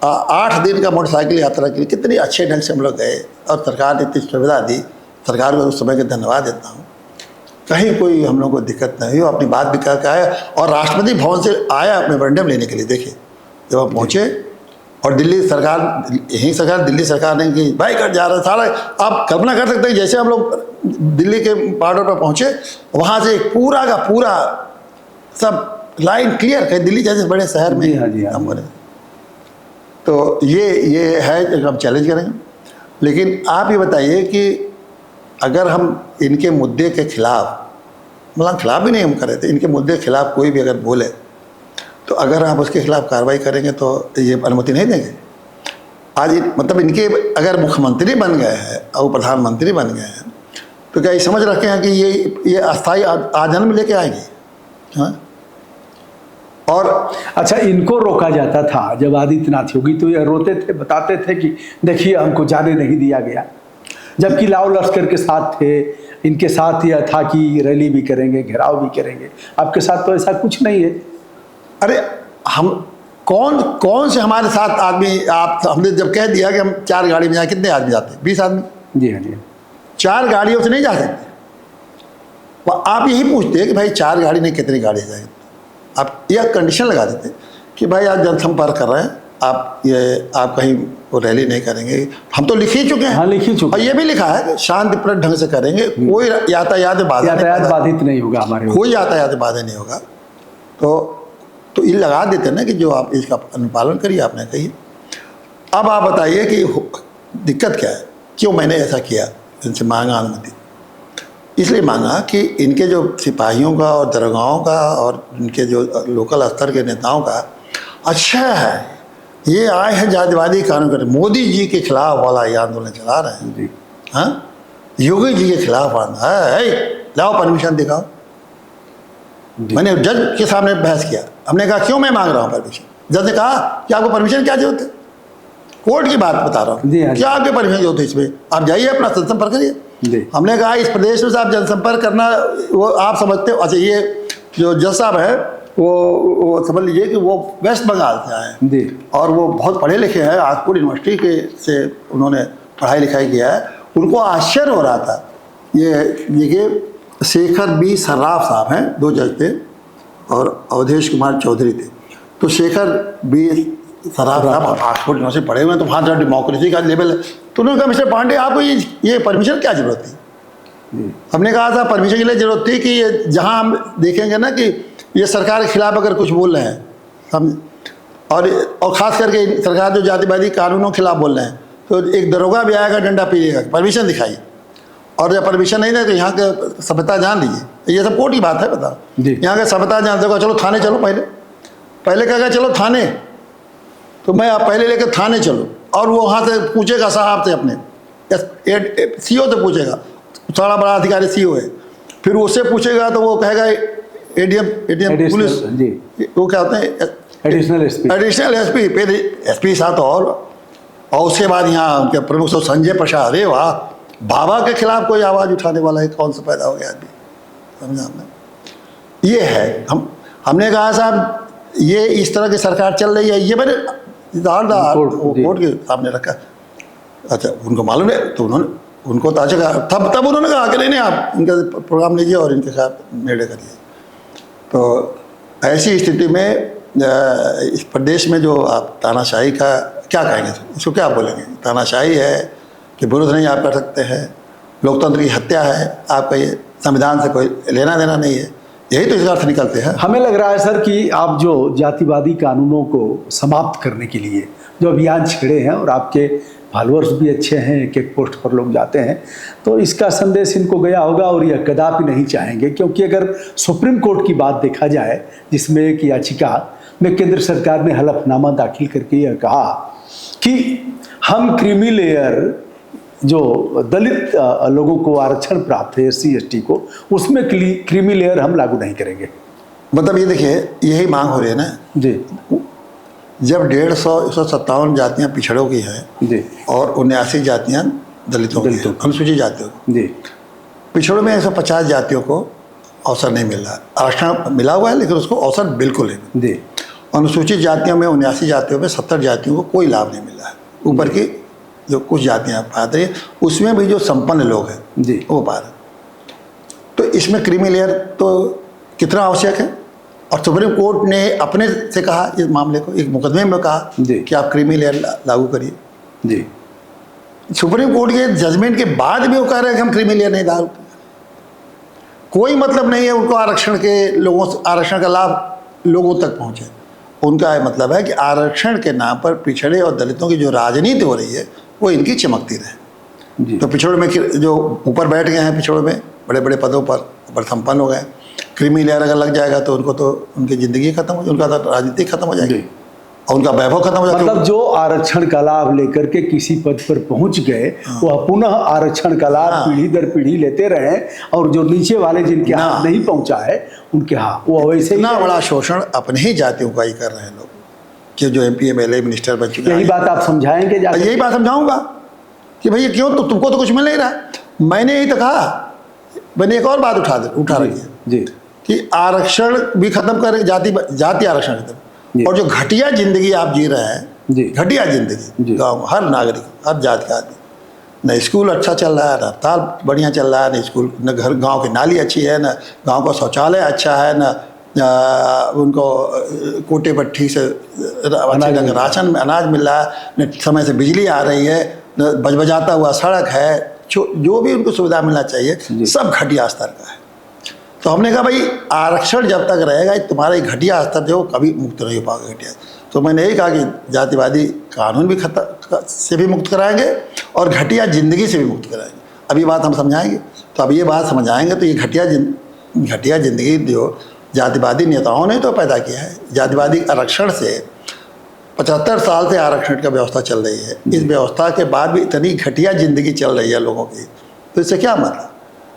8 दिन का मोटरसाइकिल यात्रा के लिए कितनी अच्छे ढंग से हम लोग गए, और सरकार ने इतनी सुविधा दी सरकार को उस समय के धन्यवाद देता हूँ। कहीं कोई हम लोग को दिक्कत नहीं हुई, वो अपनी बात भी कह के आया और राष्ट्रपति भवन से आया मेमोरेंडम लेने के लिए। देखिए जब हम पहुँचे और दिल्ली सरकार, यही सरकार, दिल्ली सरकार ने कि भाई कट जा रहा है सारा, आप कल्पना कर सकते हैं जैसे हम लोग दिल्ली के बॉर्डर पर पहुँचे, वहाँ से पूरा का पूरा सब लाइन क्लियर, कहीं दिल्ली जैसे बड़े शहर में हम बने। तो ये है जो हम चैलेंज करेंगे। लेकिन आप ये बताइए कि अगर हम इनके मुद्दे के खिलाफ, मतलब खिलाफ भी नहीं हम कर रहे थे, इनके मुद्दे के खिलाफ कोई भी अगर बोले तो अगर आप उसके खिलाफ कार्रवाई करेंगे तो ये अनुमति नहीं देंगे। आज मतलब इनके अगर मुख्यमंत्री बन गए हैं और प्रधानमंत्री बन गए हैं तो क्या ये समझ रखे हैं कि ये अस्थायी आजन्म लेके आएंगे? हाँ। और अच्छा, इनको रोका जाता था जब आदित्यनाथ योगी, तो ये रोते थे, बताते थे कि देखिए हमको जाने नहीं दिया गया, जबकि लाओ लश्कर के साथ थे, इनके साथ यह था कि रैली भी करेंगे, घेराव भी करेंगे। आपके साथ तो ऐसा कुछ नहीं है। अरे हम कौन से हमारे साथ आदमी, आप हमने जब कह दिया कि हम 4 गाड़ी में जाए, कितने आदमी जाते हैं? 20 आदमी। जी हाँ जी। 4 गाड़ियों से नहीं जा सकते। आप यही पूछते हैं कि भाई 4 गाड़ी नहीं, कितनी गाड़ी जाएगी? आप यह कंडीशन लगा देते कि भाई आप जनसंपर्क कर रहे हैं, आप कहीं वो रैली नहीं करेंगे। हम तो लिख ही चुके हैं। हाँ, लिख ही चुके। और ये भी लिखा है कि शांतिपूर्ण ढंग से करेंगे, कोई यातायात बाधित नहीं होगा, हमारे कोई यातायात बाधा नहीं होगा। तो ये लगा देते ना कि जो आप इसका अनुपालन करिए, आपने कही। अब आप बताइए कि दिक्कत क्या है, क्यों मैंने ऐसा किया, इनसे मांगा अनुमति। इसलिए मांगा कि इनके जो सिपाहियों का और दरोगाओं का और इनके जो लोकल स्तर के नेताओं का अच्छा है, ये आए हैं जातिवादी कानून कर, मोदी जी के खिलाफ वाला ये आंदोलन चला रहे हैं जी। हाँ, योगी जी के खिलाफ आंदोलन, लाओ परमिशन दिखाओ। मैंने जज के सामने बहस किया, हमने कहा क्यों मैं मांग रहा हूँ परमिशन? जज ने कहा कि आपको परमिशन क्या जरूरत है? कोर्ट की बात बता रहा हूँ, क्या आपके परमिशन जरूरत है इसमें? आप जाइए अपना जनसंपर्क करिए। हमने कहा इस प्रदेश में से आप जनसंपर्क करना, वो आप समझते हो। अच्छा, ये जो जज साहब है वो समझ लीजिए कि वो वेस्ट बंगाल से आए हैं और वो बहुत पढ़े लिखे हैं, आगपुर यूनिवर्सिटी के से उन्होंने पढ़ाई लिखाई किया है। उनको आश्चर्य हो रहा था। ये शेखर बी सर्राफ साहब हैं, 2 जज थे, और अवधेश कुमार चौधरी थे। तो शेखर बी सर्राफ साहब आगपुर यूनिवर्सिटी पढ़े हुए हैं, तो वहाँ जब डेमोक्रेसी का लेवल है। तो उन्होंने कहा मिस्टर पांडे आपको ये परमिशन क्या जरूरत थी? हमने कहा था परमिशन के लिए जरूरत थी कि जहाँ हम देखेंगे ना कि ये सरकार के खिलाफ अगर कुछ बोल रहे हैं हम, और ख़ास करके सरकार जो जातिवादी कानूनों के खिलाफ बोल रहे हैं, तो एक दरोगा भी आएगा, डंडा पीएगा, परमिशन दिखाइए। और जब परमिशन नहीं दे तो यहाँ के सभ्यता जान लीजिए। ये सब कोर्ट की बात है, बता। यहाँ के सभ्यता जान देखो, चलो थाने चलो, पहले कहेगा चलो थाने, तो मैं आप पहले लेकर थाने चलो, और वो वहाँ से पूछेगा साहब से, अपने सीओ से पूछेगा, थोड़ा बड़ा अधिकारी सीओ है, फिर उससे पूछेगा तो वो कहेगा एडीएम पुलिस जी, वो क्या होते हैं, एडिशनल एसपी, फिर एसपी साथ, और उसके बाद यहाँ उनके प्रमुख संजय प्रसाद। अरे वाह, बाबा के खिलाफ कोई आवाज़ उठाने वाला है, कौन सा पैदा हो गया आदमी? समझा आपने? ये है, हमने कहा साहब ये इस तरह की सरकार चल रही है, ये मैंने कोर्ट के सामने रखा। अच्छा, उनको मालूम है, तो उनको तो अच्छा कहा, तब उन्होंने कहा कि नहीं आप इनका प्रोग्राम लीजिए और इनके साथ निर्णय करिए। तो ऐसी स्थिति में इस प्रदेश में जो आप तानाशाही का क्या कहेंगे, इसको क्या बोलेंगे? तानाशाही है कि विरोध नहीं आप कर सकते हैं, लोकतंत्र की हत्या है, आपका ये संविधान से कोई लेना देना नहीं है, यही तो इसका अर्थ निकलते हैं। हमें लग रहा है सर कि आप जो जातिवादी कानूनों को समाप्त करने के लिए जो अभियान छेड़े हैं, और आपके फॉलोअर्स भी अच्छे हैं, एक पोस्ट पर लोग जाते हैं, तो इसका संदेश इनको गया होगा और यह कदापि नहीं चाहेंगे। क्योंकि अगर सुप्रीम कोर्ट की बात देखा जाए, जिसमें एक याचिका में केंद्र सरकार ने हलफनामा दाखिल करके यह कहा कि हम क्रीमी लेयर जो दलित लोगों को आरक्षण प्राप्त है, SC ST को, उसमें क्रीमी लेयर हम लागू नहीं करेंगे। मतलब ये देखिए, यही मांग हो रही है ना जी। जब 157 जातियाँ पिछड़ों की हैं जी, और 79 जातियाँ दलितों की, अनुसूचित जातियों जी, पिछड़ों में 150 जातियों को अवसर नहीं मिल रहा। आरक्षण मिला हुआ है लेकिन उसको अवसर बिल्कुल नहीं। जी। अनुसूचित जातियों में 79 जातियों में 70 जातियों को कोई लाभ नहीं मिल रहा है, ऊपर की जो कुछ जातियाँ पाते हैं, उसमें भी जो संपन्न लोग हैं जी वो पा रहे हैं। तो इसमें क्रीमी लेयर तो कितना आवश्यक है। और सुप्रीम कोर्ट ने अपने से कहा इस मामले को, एक मुकदमे में कहा जी। कि आप क्रीमी लेयर लागू करिए। जी सुप्रीम कोर्ट के जजमेंट के बाद भी वो कह रहे हैं कि हम क्रीमी लेयर नहीं लागू। कोई मतलब नहीं है उनको आरक्षण के लोगों से, आरक्षण का लाभ लोगों तक पहुंचे। उनका मतलब है कि आरक्षण के नाम पर पिछड़े और दलितों की जो राजनीति हो रही है वो इनकी चमकती रहे। जी तो पिछड़ों में जो ऊपर बैठ गए हैं, पिछड़ों में बड़े बड़े पदों पर संपन्न हो गए, क्रीमी लेयर अगर लग जाएगा तो उनको तो उनकी ज़िंदगी खत्म हो, उनका तो राजनीति खत्म हो जाएगी और उनका वैभव खत्म हो जाएगा। मतलब जो आरक्षण का लाभ लेकर के किसी पद पर पहुंच गए, वह पुनः आरक्षण का लाभ पीढ़ी दर पीढ़ी लेते रहे, और जो नीचे वाले जिनके हाथ नहीं पहुंचा है उनके हाथ वो वैसे इतना बड़ा शोषण अपने ही जातियों का ही कर रहे हैं लोग, कि जो MP MLA मिनिस्टर बन चुके हैं। यही बात आप समझाएंगे? यही बात समझाऊंगा कि भैया क्यों, तो तुमको तो कुछ मिल नहीं रहा। मैंने यही तो कहा, मैंने एक और बात उठा रही है जी कि आरक्षण भी खत्म करें, जाति आरक्षण खत्म, और जो घटिया जिंदगी आप जी रहे हैं, जी घटिया जिंदगी गाँव हर नागरिक, हर जाति का आदमी, न स्कूल अच्छा चल रहा है, न अस्पताल बढ़िया चल रहा है, न स्कूल, न घर, गांव की नाली अच्छी है, न गांव का शौचालय अच्छा है, न उनको कोटे पर ठीक से राशन में अनाज मिल रहा है, न समय से बिजली आ रही है, न बजबजाता हुआ सड़क है, जो भी उनको सुविधा मिलना चाहिए सब घटिया स्तर का है। तो हमने कहा भाई आरक्षण जब तक रहेगा तुम्हारा घटिया स्तर जो कभी मुक्त नहीं हो पाएगा घटिया। तो मैंने यही कहा कि जातिवादी कानून भी से भी मुक्त कराएंगे और घटिया जिंदगी से भी मुक्त कराएंगे। अब ये बात हम समझाएंगे, तो अब ये बात समझाएंगे तो ये घटिया जिंदगी जो जातिवादी नेताओं ने तो पैदा किया है। जातिवादी आरक्षण से 75 साल से आरक्षण का व्यवस्था चल रही है, इस व्यवस्था के बाद भी इतनी घटिया जिंदगी चल रही है लोगों की, तो इससे क्या मतलब?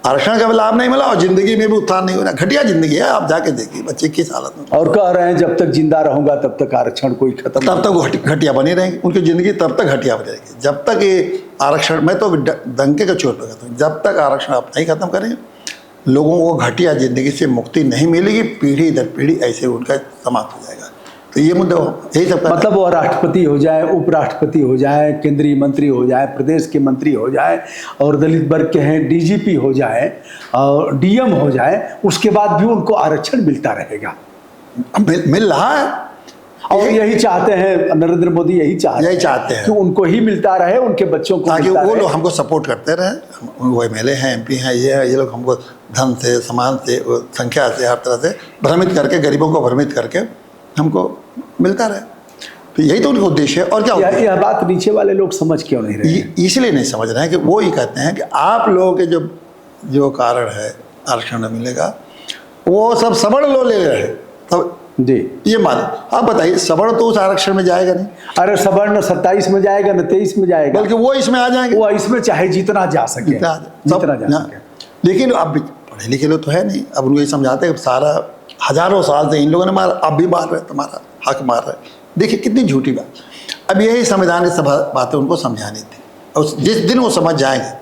आरक्षण का लाभ नहीं मिला और जिंदगी में भी उत्थान नहीं हो रहा, घटिया जिंदगी है। आप जाके देखिए बच्चे किस हालत में, और कह रहे हैं जब तक जिंदा रहूंगा तब तक आरक्षण कोई खत्म, तब तक वो घटिया बनी रहेंगी, उनकी जिंदगी तब तक घटिया बनी रहेगी जब तक ये आरक्षण, मैं तो डंके का चोट पे कहता हूँ, जब तक आरक्षण आप नहीं खत्म करेंगे लोगों को घटिया जिंदगी से मुक्ति नहीं मिलेगी, पीढ़ी दर पीढ़ी ऐसे उनका समाप्त हो जाएगा। तो ये मुद्दा यही सब मतलब वो राष्ट्रपति हो जाए, उपराष्ट्रपति हो जाए, केंद्रीय मंत्री हो जाए, प्रदेश के मंत्री हो जाए, और दलित वर्ग के हैं DGP हो जाए और DM हो जाए, उसके बाद भी उनको आरक्षण मिलता रहेगा। मिल रहा है और यही चाहते हैं नरेंद्र मोदी, यही चाहते हैं कि उनको ही मिलता रहे, उनके बच्चों को, ताकि वो लोग हमको सपोर्ट करते रहे। वो MLA हैं, MP हैं, ये लोग हमको धन से, सामान से, संख्या से, हर तरह से भ्रमित करके, गरीबों को भ्रमित करके हमको मिलता रहे। तो यही तो उनका उद्देश्य है। और क्या यह बात नीचे वाले लोग समझ क्यों नहीं रहे? इसलिए नहीं समझ रहे हैं कि वो ही कहते हैं कि आप लोगों के जो कारण है आरक्षण न मिलेगा वो सब सवर्ण लोग ले रहे हैं। तब जी ये मान, आप बताइए सवर्ण तो उस आरक्षण में जाएगा नहीं। अरे सवर्ण 27 में जाएगा न 23 में जाएगा, बल्कि वो इसमें आ जाएंगे, वो इसमें चाहे जितना जा सके, जितना जा सके। लेकिन अब पढ़े लिखे लोग तो है नहीं, अब उनको ये समझाते हैं सारा हजारों साल से इन लोगों ने मारा, अब भी मार रहे, तुम्हारा हक मार रहे। देखिए कितनी झूठी बात। अब यही संविधान की सब बातें उनको समझानी थी, और जिस दिन वो समझ जाएंगे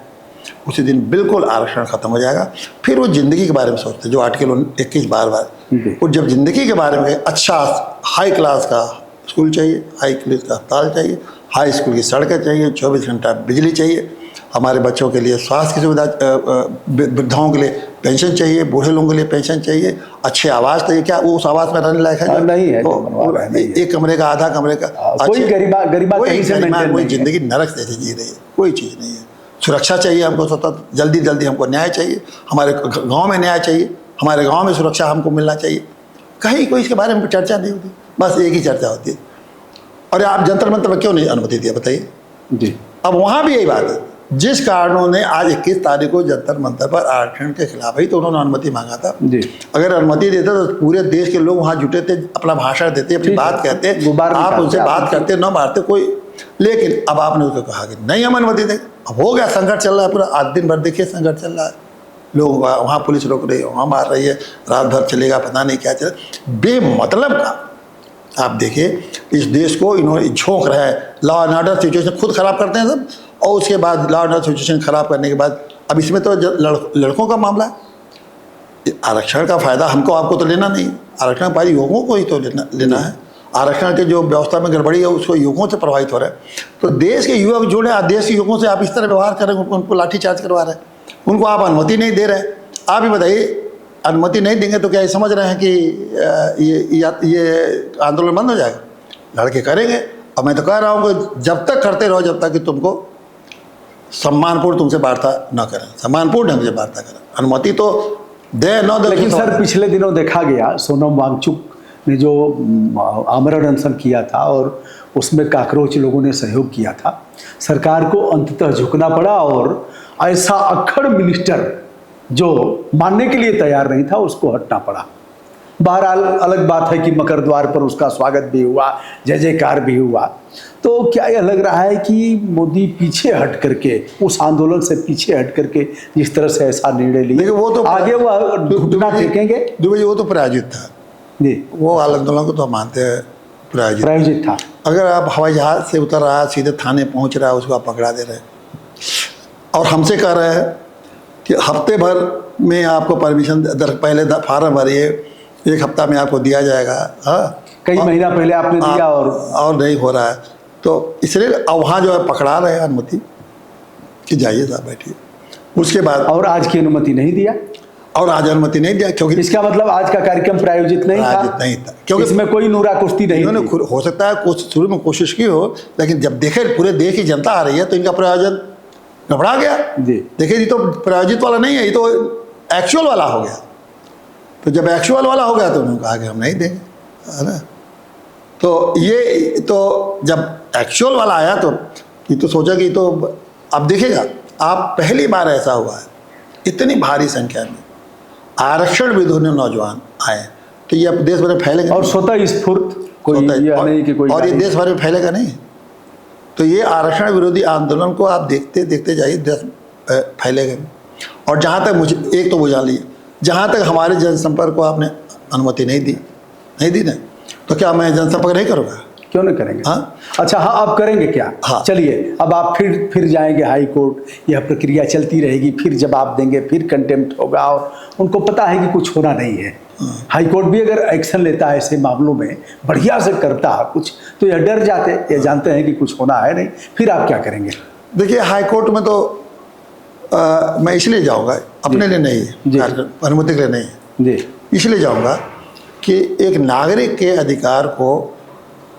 उसी दिन बिल्कुल आरक्षण खत्म हो जाएगा। फिर वो ज़िंदगी के बारे में सोचते, जो आर्टिकल 21 बार और जब ज़िंदगी के बारे में अच्छा हाई क्लास का स्कूल चाहिए, हाई क्लास का अस्पताल चाहिए, हाई स्कूल की सड़कें चाहिए, 24 घंटा बिजली चाहिए, हमारे बच्चों के लिए स्वास्थ्य की सुविधा, वृद्धाओं के लिए पेंशन चाहिए, बूढ़े लोगों के लिए पेंशन चाहिए, अच्छे आवास चाहिए। क्या वो उस आवास में रहने लायक है? नहीं है, एक कमरे का, आधा कमरे का, कोई गरिमा कोई जिंदगी नरक जैसी जी रही है, कोई चीज़ नहीं है। सुरक्षा चाहिए हमको सतत, जल्दी जल्दी हमको न्याय चाहिए, हमारे गांव में न्याय चाहिए, हमारे गांव में सुरक्षा हमको मिलना चाहिए। कहीं कोई इसके बारे में चर्चा नहीं होती, बस एक ही चर्चा होती है। और आप जंतर मंतर में क्यों नहीं अनुमति दिया बताइए जी? अब वहाँ भी यही बात है, जिस कारणों ने आज 21 तारीख को जंतर मंतर पर आरक्षण के खिलाफ ही तो उन्होंने अनुमति मांगा था जी। अगर अनुमति देते तो पूरे देश के लोग वहाँ जुटे थे, अपना भाषण देते, अपनी बात कहते, आप उनसे बात करते न मारते कोई। लेकिन अब आपने उसको कहा कि नहीं हम अनुमति दें। अब हो गया, संघर्ष चल रहा है पूरा, आज दिन भर देखिए संघर्ष चल रहा है, लोग वहाँ पुलिस रोक रही है, वहाँ मार रही है, रात भर चलेगा, पता नहीं क्या चले बेमतलब का। आप देखिए इस देश को इन्होंने झोंक रहे हैं, लॉ एंड ऑर्डर सिचुएशन खुद खराब करते हैं सब, और उसके बाद लॉ एंड ऑर्डर सिचुएशन खराब करने के बाद अब इसमें तो लड़कों का मामला है। आरक्षण का फ़ायदा हमको आपको तो लेना नहीं, आरक्षण पाई युवकों को ही तो लेना है। आरक्षण के जो व्यवस्था में गड़बड़ी है उसको युवकों से प्रभावित हो रहा है। तो देश के युवक जुड़े, देश के युवकों से आप इस तरह व्यवहार करें, उनको लाठीचार्ज करवा रहे हैं, उनको आप अनुमति नहीं दे रहे। आप ही बताइए, अनुमति नहीं देंगे तो क्या ये समझ रहे हैं कि ये आंदोलन बंद हो जाएगा? लड़के करेंगे। और मैं तो कह रहा हूँ कि जब तक करते रहो जब तक कि तुमको सम्मानपूर्ण तुमसे वार्ता न करें, सम्मानपूर्ण ढंग से वार्ता करें। अनुमति तो दे न दे। लेकिन सर पिछले दिनों देखा गया सोनम वांगचुक ने जो आमरण अनशन किया था और उसमें काकरोच लोगों ने सहयोग किया था, सरकार को अंततः झुकना पड़ा और ऐसा अक्खड़ मिनिस्टर जो मानने के लिए तैयार नहीं था उसको हटना पड़ा। बहरहाल अलग बात है कि मकर द्वार पर उसका स्वागत भी हुआ, जय जयकार भी हुआ। तो क्या यह लग रहा है कि मोदी पीछे हट करके, उस आंदोलन से पीछे हट करके जिस तरह से ऐसा निर्णय लिए, वो तो आगे वह घुटना टेकेंगे? दुबे जी, वो तो प्रायोजित था जी, वो आंदोलन को तो मानते हैं प्रायोजित था। अगर आप हवाई जहाज से उतर रहा है, सीधे थाने पहुंच रहा है, उसको आप पकड़ा दे रहे हैं और हमसे कह रहे हैं कि हफ्ते भर में आपको परमिशन, पहले फार्म भरिए, 1 हफ्ता में आपको दिया जाएगा। हाँ, कई महीना पहले आपने दिया और नहीं हो रहा है। तो इसलिए अब वहाँ जो है पकड़ा रहे हैं अनुमति कि जाइए साहब बैठिए। उसके बाद और आज की अनुमति नहीं दिया, और आज अनुमति नहीं दिया, क्योंकि इसका मतलब आज का कार्यक्रम प्रायोजित नहीं था, क्योंकि इसमें कोई नूरा कुश्ती नहीं थी। हो सकता है शुरू में कोशिश की हो, लेकिन जब देखे पूरे देश की जनता आ रही है तो इनका प्रयोजन घबरा गया। देखिए ये तो प्रायोजित वाला नहीं है, ये तो एक्चुअल वाला हो गया। तो जब एक्चुअल वाला हो गया तो उन्होंने कहा कि हम नहीं देंगे, है ना। तो ये तो जब एक्चुअल वाला आया तो ये तो सोचा कि तो अब देखेगा आप, पहली बार ऐसा हुआ है इतनी भारी संख्या में आरक्षण विरोधी नौजवान आए, तो ये अब देश भर में फैलेगा और स्वतः स्फूर्त कोई नहीं कि कोई, और ये देश भर में फैलेगा नहीं। तो ये आरक्षण विरोधी आंदोलन को आप देखते देखते जाइए, देश फैलेगा। और जहाँ तक मुझे एक तो बुझा लीजिए, जहाँ तक हमारे जनसंपर्क को आपने अनुमति नहीं दी ना, तो क्या मैं जनसंपर्क नहीं करूँगा? क्यों नहीं करेंगे? हाँ, अच्छा, हाँ आप करेंगे क्या? हाँ, चलिए अब आप फिर जाएंगे हाई कोर्ट, यह प्रक्रिया चलती रहेगी, फिर जवाब देंगे, फिर कंटेम्प्ट होगा और उनको पता है कि कुछ होना नहीं है। हाई कोर्ट भी अगर एक्शन लेता है ऐसे मामलों में, बढ़िया से करता है कुछ, तो यह डर जाते, ये जानते हैं कि कुछ होना है नहीं, फिर आप क्या करेंगे? देखिए हाई कोर्ट में तो मैं इसलिए जाऊँगा, अपने लिए नहीं, अनुमति के लिए नहीं, इसलिए जाऊँगा कि एक नागरिक के अधिकार को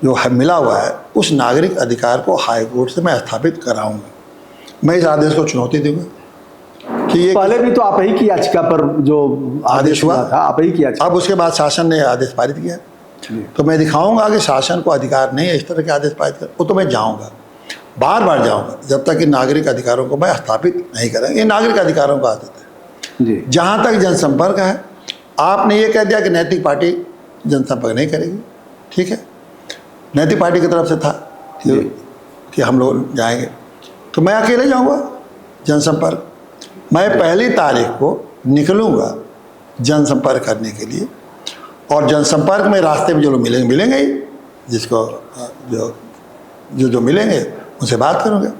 जो है मिला हुआ है, उस नागरिक अधिकार को हाई कोर्ट से मैं स्थापित कराऊंगा। मैं इस आदेश को चुनौती दूंगा कि ये पहले भी तो आप ही की याचिका पर जो आदेश हुआ था, आप ही की याचिका, अब उसके बाद शासन ने आदेश पारित किया, तो मैं दिखाऊंगा कि शासन को अधिकार नहीं है इस तरह के आदेश पारित कर। वो तो मैं जाऊँगा, बार बार जाऊँगा, जब तक कि नागरिक अधिकारों को मैं स्थापित नहीं करेंगे। ये नागरिक अधिकारों का आदत है। जहाँ तक जनसंपर्क है, आपने ये कह दिया कि नैतिक पार्टी जनसंपर्क नहीं करेगी, ठीक है, नैतिक पार्टी की तरफ से था कि हम लोग जाएंगे, तो मैं अकेले जाऊंगा जनसंपर्क। मैं 1 तारीख को निकलूंगा जनसंपर्क करने के लिए, और जनसंपर्क में रास्ते में जो लोग मिलेंगे ही, जिसको जो मिलेंगे उनसे बात करूँगा,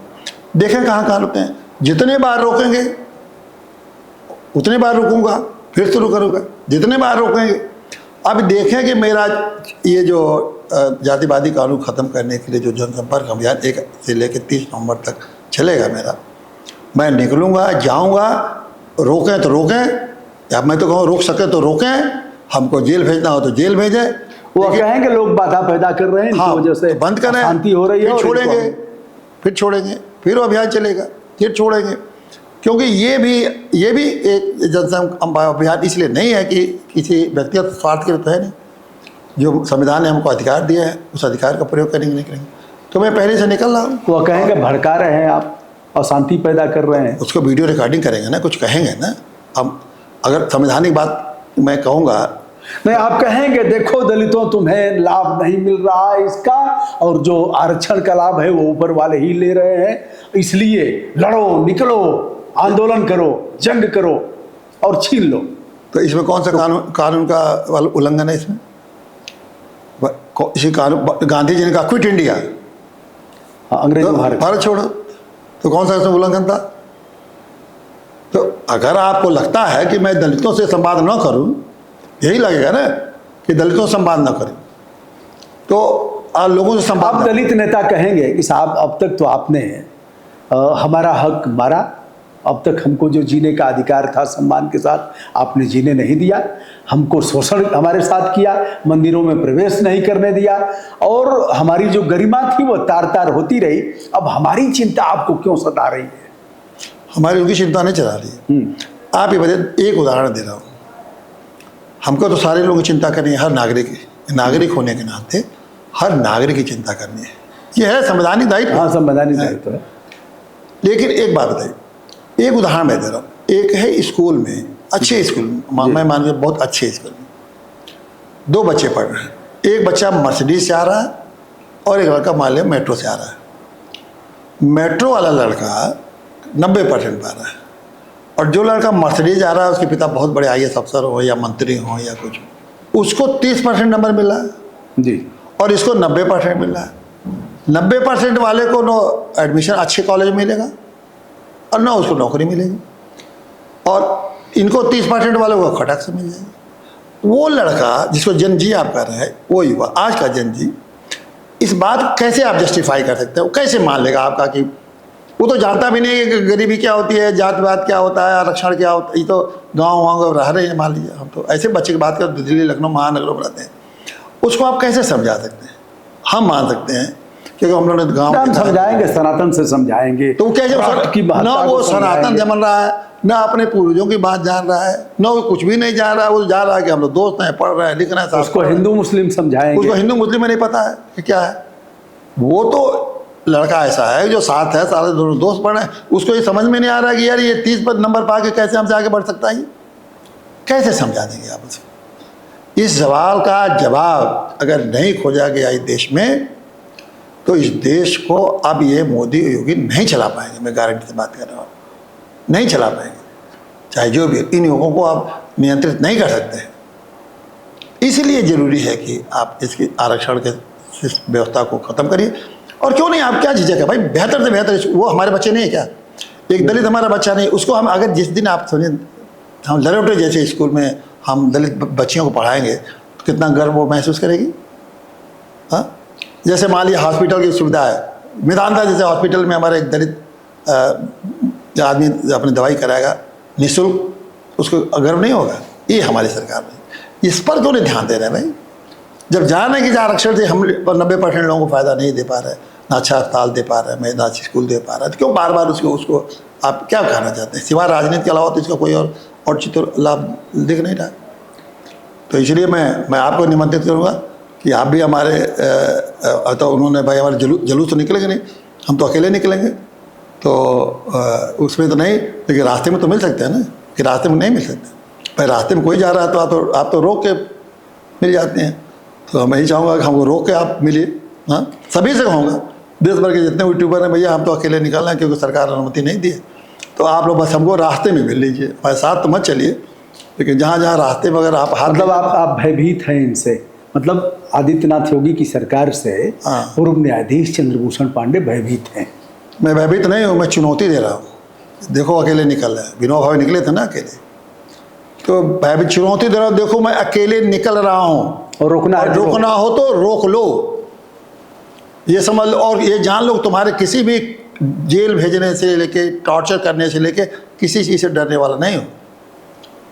देखें कहाँ रुकते हैं। जितने बार रोकेंगे उतने बार रुकूंगा, फिर शुरू करूँगा, जितने बार रोकेंगे। अब देखें कि मेरा ये जो जातिवादी कानून ख़त्म करने के लिए जो जनसंपर्क अभियान 1 से लेकर 30 नवंबर तक चलेगा मेरा, मैं निकलूँगा, जाऊँगा, रोकें तो रोकें, या मैं तो कहूँ रोक सके तो रोकें, हमको जेल भेजना हो तो जेल भेजें। वो कहेंगे लोग बाधा पैदा कर रहे हैं, हाँ, वजह से तो बंद करें, शांति हो रही है, फिर छोड़ेंगे, फिर अभियान चलेगा, फिर छोड़ेंगे। क्योंकि ये भी एक जनसंपर्क अभियान इसलिए नहीं है कि किसी व्यक्तिगत स्वार्थ के लिए तो है नहीं, जो संविधान ने हमको अधिकार दिया है उस अधिकार का प्रयोग करेंगे नहीं करेंगे। तो मैं पहले से निकल रहा हूँ। वो कहेंगे भड़का रहे हैं आप, अशांति पैदा कर रहे हैं, उसको वीडियो रिकॉर्डिंग करेंगे ना, कुछ कहेंगे ना। हम अगर संवैधानिक बात मैं कहूँगा, नहीं आप कहेंगे देखो दलितों तुम्हें लाभ नहीं मिल रहा है इसका, और जो आरक्षण का लाभ है वो ऊपर वाले ही ले रहे हैं, इसलिए लड़ो, निकलो, आंदोलन करो, जंग करो और छीन लो। तो इसमें कौन सा कानून का उल्लंघन है? इसमें इसी कानून, गांधी जी ने कहा क्विट इंडिया, अंग्रेजों भारत छोड़ो, तो कौन सा इसमें उल्लंघन था? तो अगर आपको लगता है कि मैं दलितों से संवाद न करूं, यही लगेगा ना कि दलितों से संवाद न करें, तो लोगों से आप संवाद। दलित नेता कहेंगे कि साहब अब तक तो आपने हमारा हक मारा, अब तक हमको जो जीने का अधिकार था सम्मान के साथ आपने जीने नहीं दिया, हमको शोषण हमारे साथ किया, मंदिरों में प्रवेश नहीं करने दिया, और हमारी जो गरिमा थी वो तार तार होती रही। अब हमारी चिंता आपको क्यों सता रही है? हमारी उनकी चिंता नहीं चला रही है। आप ये बताइए, एक उदाहरण दे रहा हूँ। हमको तो सारे लोगों की चिंता करनी है, हर नागरिक होने के नाते हर नागरिक की चिंता करनी है, ये है संवैधानिक दायित्व। हाँ, संवैधानिक दायित्व है। लेकिन एक बात बताइए, एक उदाहरण मैं दे रहा हूँ। एक है स्कूल में, अच्छे स्कूल में, मैं मान के बहुत अच्छे स्कूल में 2 बच्चे पढ़ रहे हैं। एक बच्चा मर्सिडीज से आ रहा है और एक लड़का मान लिया मेट्रो से आ रहा है। मेट्रो वाला लड़का 90% पा रहा है, और जो लड़का मर्सिडीज आ रहा है उसके पिता बहुत बड़े IAS अफसर हो या मंत्री हो या कुछ, उसको 30% नंबर मिला है जी, और इसको 90% मिल रहा है। 90% वाले को नो एडमिशन अच्छे कॉलेज में मिलेगा और ना उसको नौकरी मिलेगी, और इनको 30% वाले को खटक से मिल जाएगी। वो लड़का जिसको जन जी आप कर रहे हैं, वो युवा आज का जन जी, इस बात कैसे आप जस्टिफाई कर सकते हो? कैसे मान लेगा आपका कि वो तो जानता भी नहीं कि गरीबी क्या होती है, जातिवाद क्या होता है, आरक्षण क्या होता है। ये तो गाँव रह रहे हैं, मान लीजिए हम तो ऐसे बच्चे की बात करें, दिल्ली लखनऊ महानगरों में रहते हैं, उसको आप कैसे समझा सकते हैं? हम मान सकते हैं क्योंकि हम लोगों ने गाँव हम समझाएंगे, सनातन से समझाएंगे। तो कैसे ना वो सनातन जमन रहा है, ना अपने पूर्वजों की बात जान रहा है, ना वो कुछ भी नहीं जान रहा है। वो जान रहा है कि हम लोग दोस्त हैं, पढ़ रहे हैं, लिख रहे हैं। उसको हिंदू मुस्लिम समझाएंगे, उसको हिंदू मुस्लिम में नहीं पता है कि क्या है। वो तो लड़का ऐसा है जो साथ है, सारे दोनों दोस्त पढ़ रहे हैं, उसको ये समझ में नहीं आ रहा है कि यार ये 30 नंबर पा के कैसे हमसे आगे बढ़ सकता है। कैसे समझा देंगे आप उसे? इस सवाल का जवाब अगर नहीं खोजा गया इस देश में, तो इस देश को अब ये मोदी योगी नहीं चला पाएंगे। मैं गारंटी से बात कर रहा हूँ, नहीं चला पाएंगे। चाहे जो भी, इन युवकों को आप नियंत्रित नहीं कर सकते। इसलिए ज़रूरी है कि आप इसकी आरक्षण के व्यवस्था को ख़त्म करिए। और क्यों नहीं, आप क्या झिझक है भाई? बेहतर से बेहतर, वो हमारे बच्चे नहीं है क्या? एक दलित हमारा बच्चा नहीं, उसको हम अगर जिस दिन आप समझें, हम लरोटे जैसे स्कूल में हम दलित बच्चियों को पढ़ाएंगे तो कितना गर्व वो महसूस करेगी। हाँ, जैसे मान लीजिए हॉस्पिटल की सुविधा है, मेदांता जैसे हॉस्पिटल में हमारे एक दलित आदमी अपनी दवाई कराएगा निःशुल्क, उसको गर्व नहीं होगा? ये हमारी सरकार में इस पर क्यों नहीं ध्यान दे रहे हैं भाई? जब जान है कि आरक्षण से हम 90% लोगों को फ़ायदा नहीं दे पा रहे, ना अच्छा अस्पताल दे पा रहे हैं, ना अच्छी स्कूल दे पा रहे हैं, तो क्यों बार बार उसको आप क्या कहना चाहते हैं? सिवाय राजनीति के अलावा तो इसका कोई और चीज़ तो लाभ दिख नहीं रहा। तो इसलिए मैं आपको निमंत्रित करूँगा कि आप भी हमारे तो उन्होंने भाई हमारे जुलूस तो निकलेंगे नहीं, हम तो अकेले निकलेंगे, तो उसमें तो नहीं, लेकिन रास्ते में तो मिल सकते हैं ना, कि रास्ते में नहीं मिल सकते भाई। रास्ते में कोई जा रहा है तो आप तो रोक के मिल जाते हैं। तो मैं यही चाहूँगा कि हमको रोक के आप मिलिए। हाँ, सभी से कहूँगा, देश भर के जितने यूट्यूबर हैं, भैया हम तो अकेले निकल रहे हैं क्योंकि सरकार अनुमति नहीं दी है, तो आप लोग बस हमको रास्ते में मिल लीजिए, हमारे साथ तो मत चलिए, लेकिन जहाँ जहाँ रास्ते में अगर आप मतलब आप भयभीत हैं इनसे, मतलब आदित्यनाथ योगी की सरकार से पूर्व न्यायाधीश चंद्रभूषण पांडे भयभीत हैं? मैं भयभीत नहीं हूँ, मैं चुनौती दे रहा हूँ। देखो अकेले निकल रहे हैं, विनोबा भावे निकले थे ना अकेले, तो भयभीत चुनौती दे रहा हूँ, देखो मैं अकेले निकल रहा हूँ, और रोकना हो तो रोक लो, ये समझ लो। और ये जान लो, तुम्हारे किसी भी जेल भेजने से लेके टॉर्चर करने से लेके किसी चीज़ से डरने वाला नहीं हो,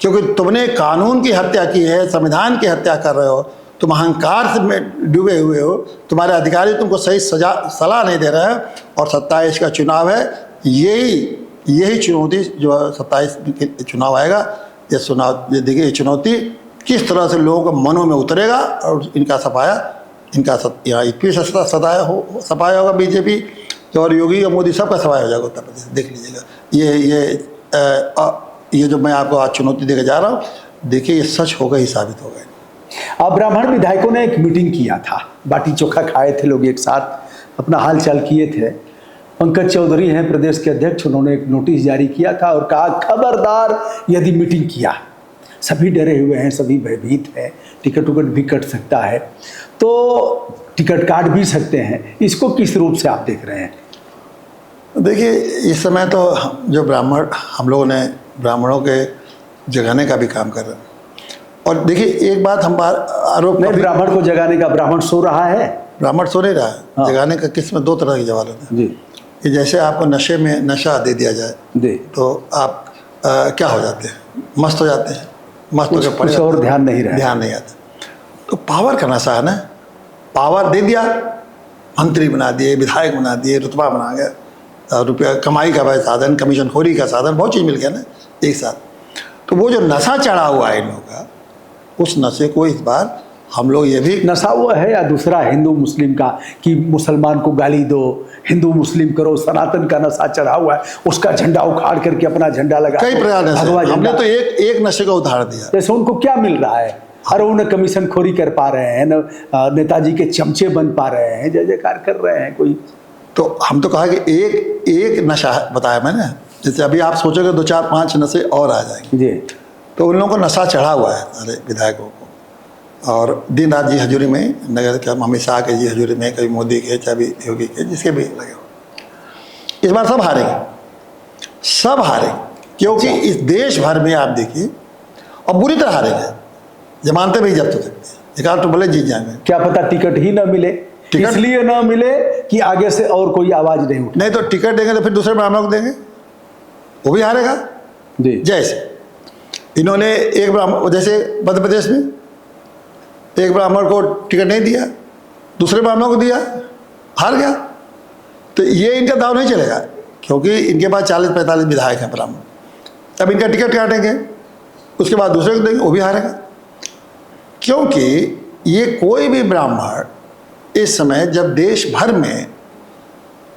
क्योंकि तुमने कानून की हत्या की है, संविधान की हत्या कर रहे हो, तुम अहंकार में डूबे हुए हो, तुम्हारे अधिकारी तुमको सही सलाह नहीं दे रहे हैं। और 27 का चुनाव है, यही चुनौती जो 27 चुनाव आएगा, ये देखिए, ये चुनौती किस तरह से लोगों के मनों में उतरेगा, और इनका यहाँ सफाया होगा बीजेपी और योगी और मोदी सबका सफाया हो जाएगा उत्तर प्रदेश। देख लीजिएगा, ये जो मैं आपको आज चुनौती देकर जा रहा हूँ, देखिए ये सच होगा ही साबित होगा। अब ब्राह्मण विधायकों ने एक मीटिंग किया था, बाटी चोखा खाए थे लोग एक साथ, अपना हाल चाल किए थे। पंकज चौधरी हैं प्रदेश के अध्यक्ष, उन्होंने एक नोटिस जारी किया था और कहा खबरदार यदि मीटिंग किया, सभी डरे हुए हैं, सभी भयभीत हैं, टिकट भी कट सकता है, तो टिकट काट भी सकते हैं। इसको किस रूप से आप देख रहे हैं? देखिए, इस समय तो जो हम लोगों ने ब्राह्मणों के जगाने का भी काम कर रहे हैं, और देखिए एक बात हम आरोप नहीं, ब्राह्मण को जगाने का, ब्राह्मण सो रहा है। ब्राह्मण सो नहीं रहा है। हाँ। जगाने का किस में दो तरह के जवाब होते हैं जी कि जैसे आपको नशे में नशा दे दिया जाए जी, तो आप क्या हो जाते हैं, मस्त हो जाते हैं, मस्त होकर पड़े कुछ और जाते हैं, ध्यान नहीं रहा। ध्यान नहीं आता। तो पावर का नशा है ना, पावर दे दिया, मंत्री बना दिए, विधायक बना दिए, रुतबा बना गया, रुपया कमाई का भाई साधन, कमीशन खोरी का साधन, बहुत चीज़ मिल गया ना एक साथ। तो वो जो नशा चढ़ा हुआ है इन लोगों का, उस नशे को इस बार हम लोग ये भी नशा वो है या दूसरा हिंदू मुस्लिम का कि मुसलमान को गाली दो, हिंदू मुस्लिम करो, सनातन का नशा चढ़ा हुआ है, उसका झंडा उखाड़ करके अपना झंडा लगा, कई प्रकार नशे। भगवा हमने झंडा। तो एक नशे का उदाहरण दिया। जैसे उनको क्या मिल रहा है, हर वो न कमीशन खोरी कर पा रहे हैं, न नेताजी के चमचे बन पा रहे हैं, जय जयकार कर रहे हैं कोई। तो हम तो कहा कि एक नशा बताया मैंने, जैसे अभी आप सोचोगे 2 4 5 नशे और आ जाएंगे। जी, तो उन लोगों को नशा चढ़ा हुआ है सारे विधायकों को, और दिन रात जी हजूरी में, नगर के अमित शाह के जी हजूरी में, कभी मोदी के, चाहे भी योगी के, जिसके भी लगे हो। इस बार सब हारेंगे, सब हारेंगे, क्योंकि इस देश भर में आप देखिए, और बुरी तरह हारेंगे, जमानतें भी जब्त हो सकती है, एक आध तो भले जीत जाएंगे। क्या पता टिकट ही ना मिले, टिकट? इसलिए ना मिले कि आगे से और कोई आवाज नहीं उठे। नहीं तो टिकट देंगे तो फिर दूसरे ब्राह्मणों को देंगे, वो भी हारेगा। जी, जैसे इन्होंने एक ब्राह्मण, जैसे मध्य प्रदेश में एक ब्राह्मण को टिकट नहीं दिया, दूसरे ब्राह्मणों को दिया, हार गया। तो ये इनका दाव नहीं चलेगा, क्योंकि इनके पास 40-45 विधायक हैं ब्राह्मण। अब इनका टिकट काटेंगे, उसके बाद दूसरे को देंगे, वो भी हारेगा। क्योंकि ये कोई भी ब्राह्मण इस समय जब देश भर में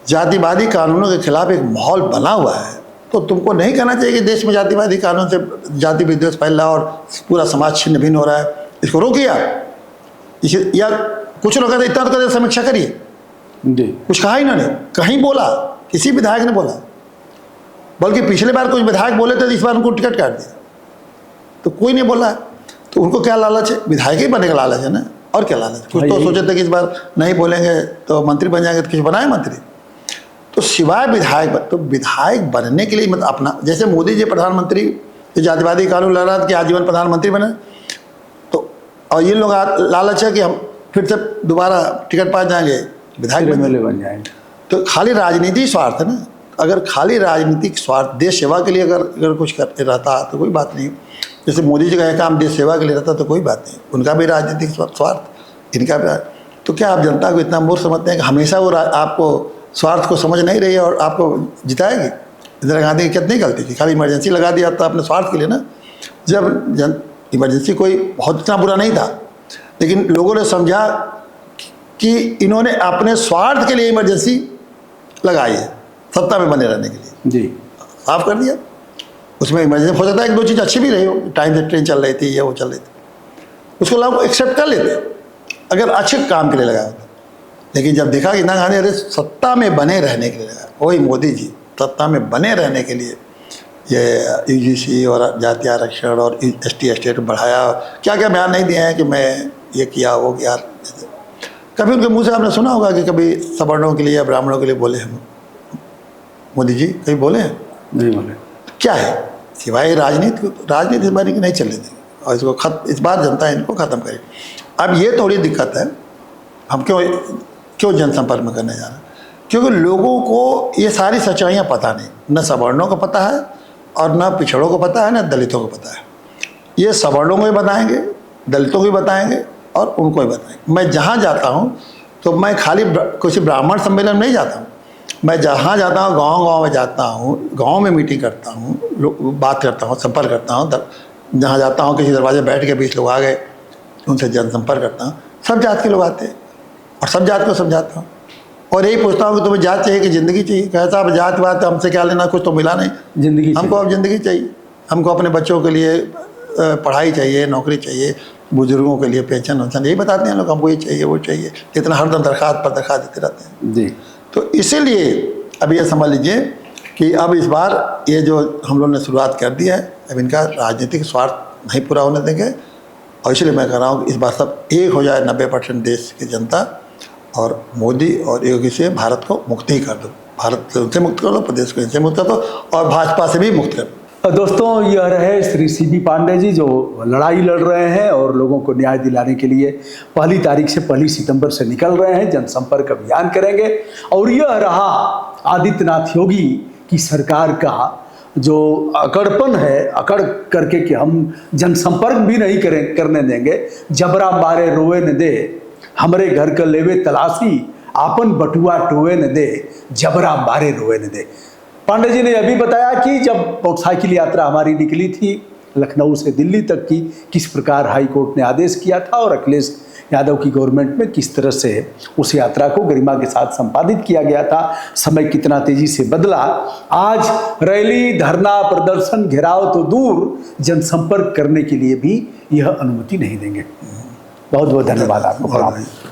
जातिवादी कानूनों के खिलाफ एक माहौल बना हुआ है, तो तुमको नहीं कहना चाहिए कि देश में जातिवादी कानून से जाति विद्वेष फैल रहा और पूरा समाज छिन्न भिन्न हो रहा है, इसको रोकिए आप। या कुछ लोग कहते इतना तो कहते समीक्षा करिए, जी, कुछ कहा इन्होंने, कहीं बोला, किसी विधायक ने बोला, बल्कि पिछले बार कुछ विधायक बोले थे, इस बार उनको टिकट काट दिया, तो कोई नहीं बोला। तो उनको क्या लालच है, विधायक ही बनने का लालच है ना, और क्या लालच। कुछ तो सोचे थे कि इस बार नहीं बोलेंगे तो मंत्री बन जाएंगे, तो कुछ बनाए मंत्री। तो सिवाय विधायक, तो विधायक बनने के लिए मतलब अपना, जैसे मोदी जी प्रधानमंत्री जातिवादी कानून लड़ रहा था कि आजीवन प्रधानमंत्री बने, तो और ये लोग लालच है कि हम फिर से दोबारा टिकट पा जाएंगे, विधायक बन जाएंगे। तो खाली राजनीति स्वार्थ है ना। अगर खाली राजनीतिक स्वार्थ, देश सेवा के लिए अगर कुछ करते रहता तो कोई बात नहीं। जैसे मोदी जी का यह काम देश सेवा के लिए रहता तो कोई बात नहीं, उनका भी राजनीतिक स्वार्थ, इनका भी। तो क्या आप जनता को इतना मूर्ख समझते हैं कि हमेशा वो आपको स्वार्थ को समझ नहीं रही है और आपको जिताएगी? इंदिरा गांधी की कितनी गलती थी, खाली इमरजेंसी लगा दिया था अपने स्वार्थ के लिए ना। जब इमरजेंसी कोई बहुत इतना बुरा नहीं था, लेकिन लोगों ने समझा कि इन्होंने अपने स्वार्थ के लिए इमरजेंसी लगाई है, सत्ता में बने रहने के लिए। जी, साफ कर दिया। उसमें इमरजेंसी हो सकता है 1 2 चीज़ अच्छी भी रही हो, टाइम से ट्रेन चल रही थी या वो चल रही थी, उसको लोग एक्सेप्ट कर लेते अगर अच्छे काम के लिए लगाया होता। लेकिन जब देखा कि इंदिरा गांधी अरे सत्ता में बने रहने के लिए लगा, वही मोदी जी सत्ता में बने रहने के लिए ये यूजीसी और जातीय आरक्षण और ST स्टेट बढ़ाया, क्या क्या बयान नहीं दिए हैं कि मैं ये किया वो किया। कभी उनके मुंह से आपने सुना होगा कि कभी सवर्णों के लिए या ब्राह्मणों के लिए बोले हम मोदी जी, कभी बोले हैं? नहीं बोले। क्या है सिवाय राजनीति इस बार नहीं चलने देंगे, और इसको इस बार जनता इनको ख़त्म करेगी। अब ये थोड़ी दिक्कत है, हम क्यों जनसंपर्क में करने जा रहे हैं, क्योंकि लोगों को ये सारी सच्चाइयाँ पता नहीं, न सवर्णों को पता है और न पिछड़ों को पता है, न दलितों को पता है। ये सवर्णों को भी बताएंगे, दलितों को भी बताएंगे और उनको भी बताएंगे। मैं जहाँ जाता हूँ तो मैं खाली किसी ब्राह्मण सम्मेलन में नहीं जाता हूँ, मैं जहाँ जाता हूँ गांव में जाता हूँ, गांव में मीटिंग करता हूँ, बात करता हूँ, संपर्क करता हूँ। जहाँ जाता हूँ किसी दरवाजे बैठ के 20 लोग आ गए, उनसे जनसंपर्क करता हूँ, सब जात के लोग आते हैं और सब जात को समझाता हूँ और यही पूछता हूँ कि तुम्हें जात चाहिए कि ज़िंदगी चाहिए? कहता अब जात बात हमसे क्या लेना, कुछ तो मिला नहीं, जिंदगी हमको अब ज़िंदगी चाहिए, हमको अपने बच्चों के लिए पढ़ाई चाहिए, नौकरी चाहिए, बुजुर्गों के लिए पेंशन वेंशन, यही बताते हैं लोग, हमको ये चाहिए वो चाहिए, इतना हरदम दरख्वास्त पर दरख्वास्त देते रहते हैं जी। तो इसीलिए अब ये समझ लीजिए कि अब इस बार ये जो हम लोगों ने शुरुआत कर दी है, अब इनका राजनीतिक स्वार्थ नहीं पूरा होने देंगे। और इसलिए मैं कह रहा हूँ कि इस बार सब एक हो जाए, 90% देश की जनता, और मोदी और योगी से भारत को मुक्त ही कर दो, भारत से उनसे मुक्त कर दो, प्रदेश को इनसे मुक्त कर दो और भाजपा से भी मुक्त कर दो। दोस्तों, यह रहे श्री CB पांडे जी, जो लड़ाई लड़ रहे हैं और लोगों को न्याय दिलाने के लिए 1 तारीख से 1 सितंबर से निकल रहे हैं, जनसंपर्क अभियान करेंगे। और यह रहा आदित्यनाथ योगी की सरकार का जो अकड़पन है, अकड़ करके कि हम जनसंपर्क भी नहीं करने देंगे, जबरा मारे रोए न दे, हमरे घर का लेवे तलाशी, आपन बटुआ टोए न दे, जबरा मारे रोए न दे। पांडे जी ने अभी बताया कि जब मोटरसाइकिल यात्रा हमारी निकली थी लखनऊ से दिल्ली तक की, किस प्रकार हाई कोर्ट ने आदेश किया था और अखिलेश यादव की गवर्नमेंट में किस तरह से उस यात्रा को गरिमा के साथ संपादित किया गया था, समय कितना तेजी से बदला। आज रैली, धरना, प्रदर्शन, घेराव तो दूर, जनसंपर्क करने के लिए भी यह अनुमति नहीं देंगे। बहुत बहुत धन्यवाद आपको।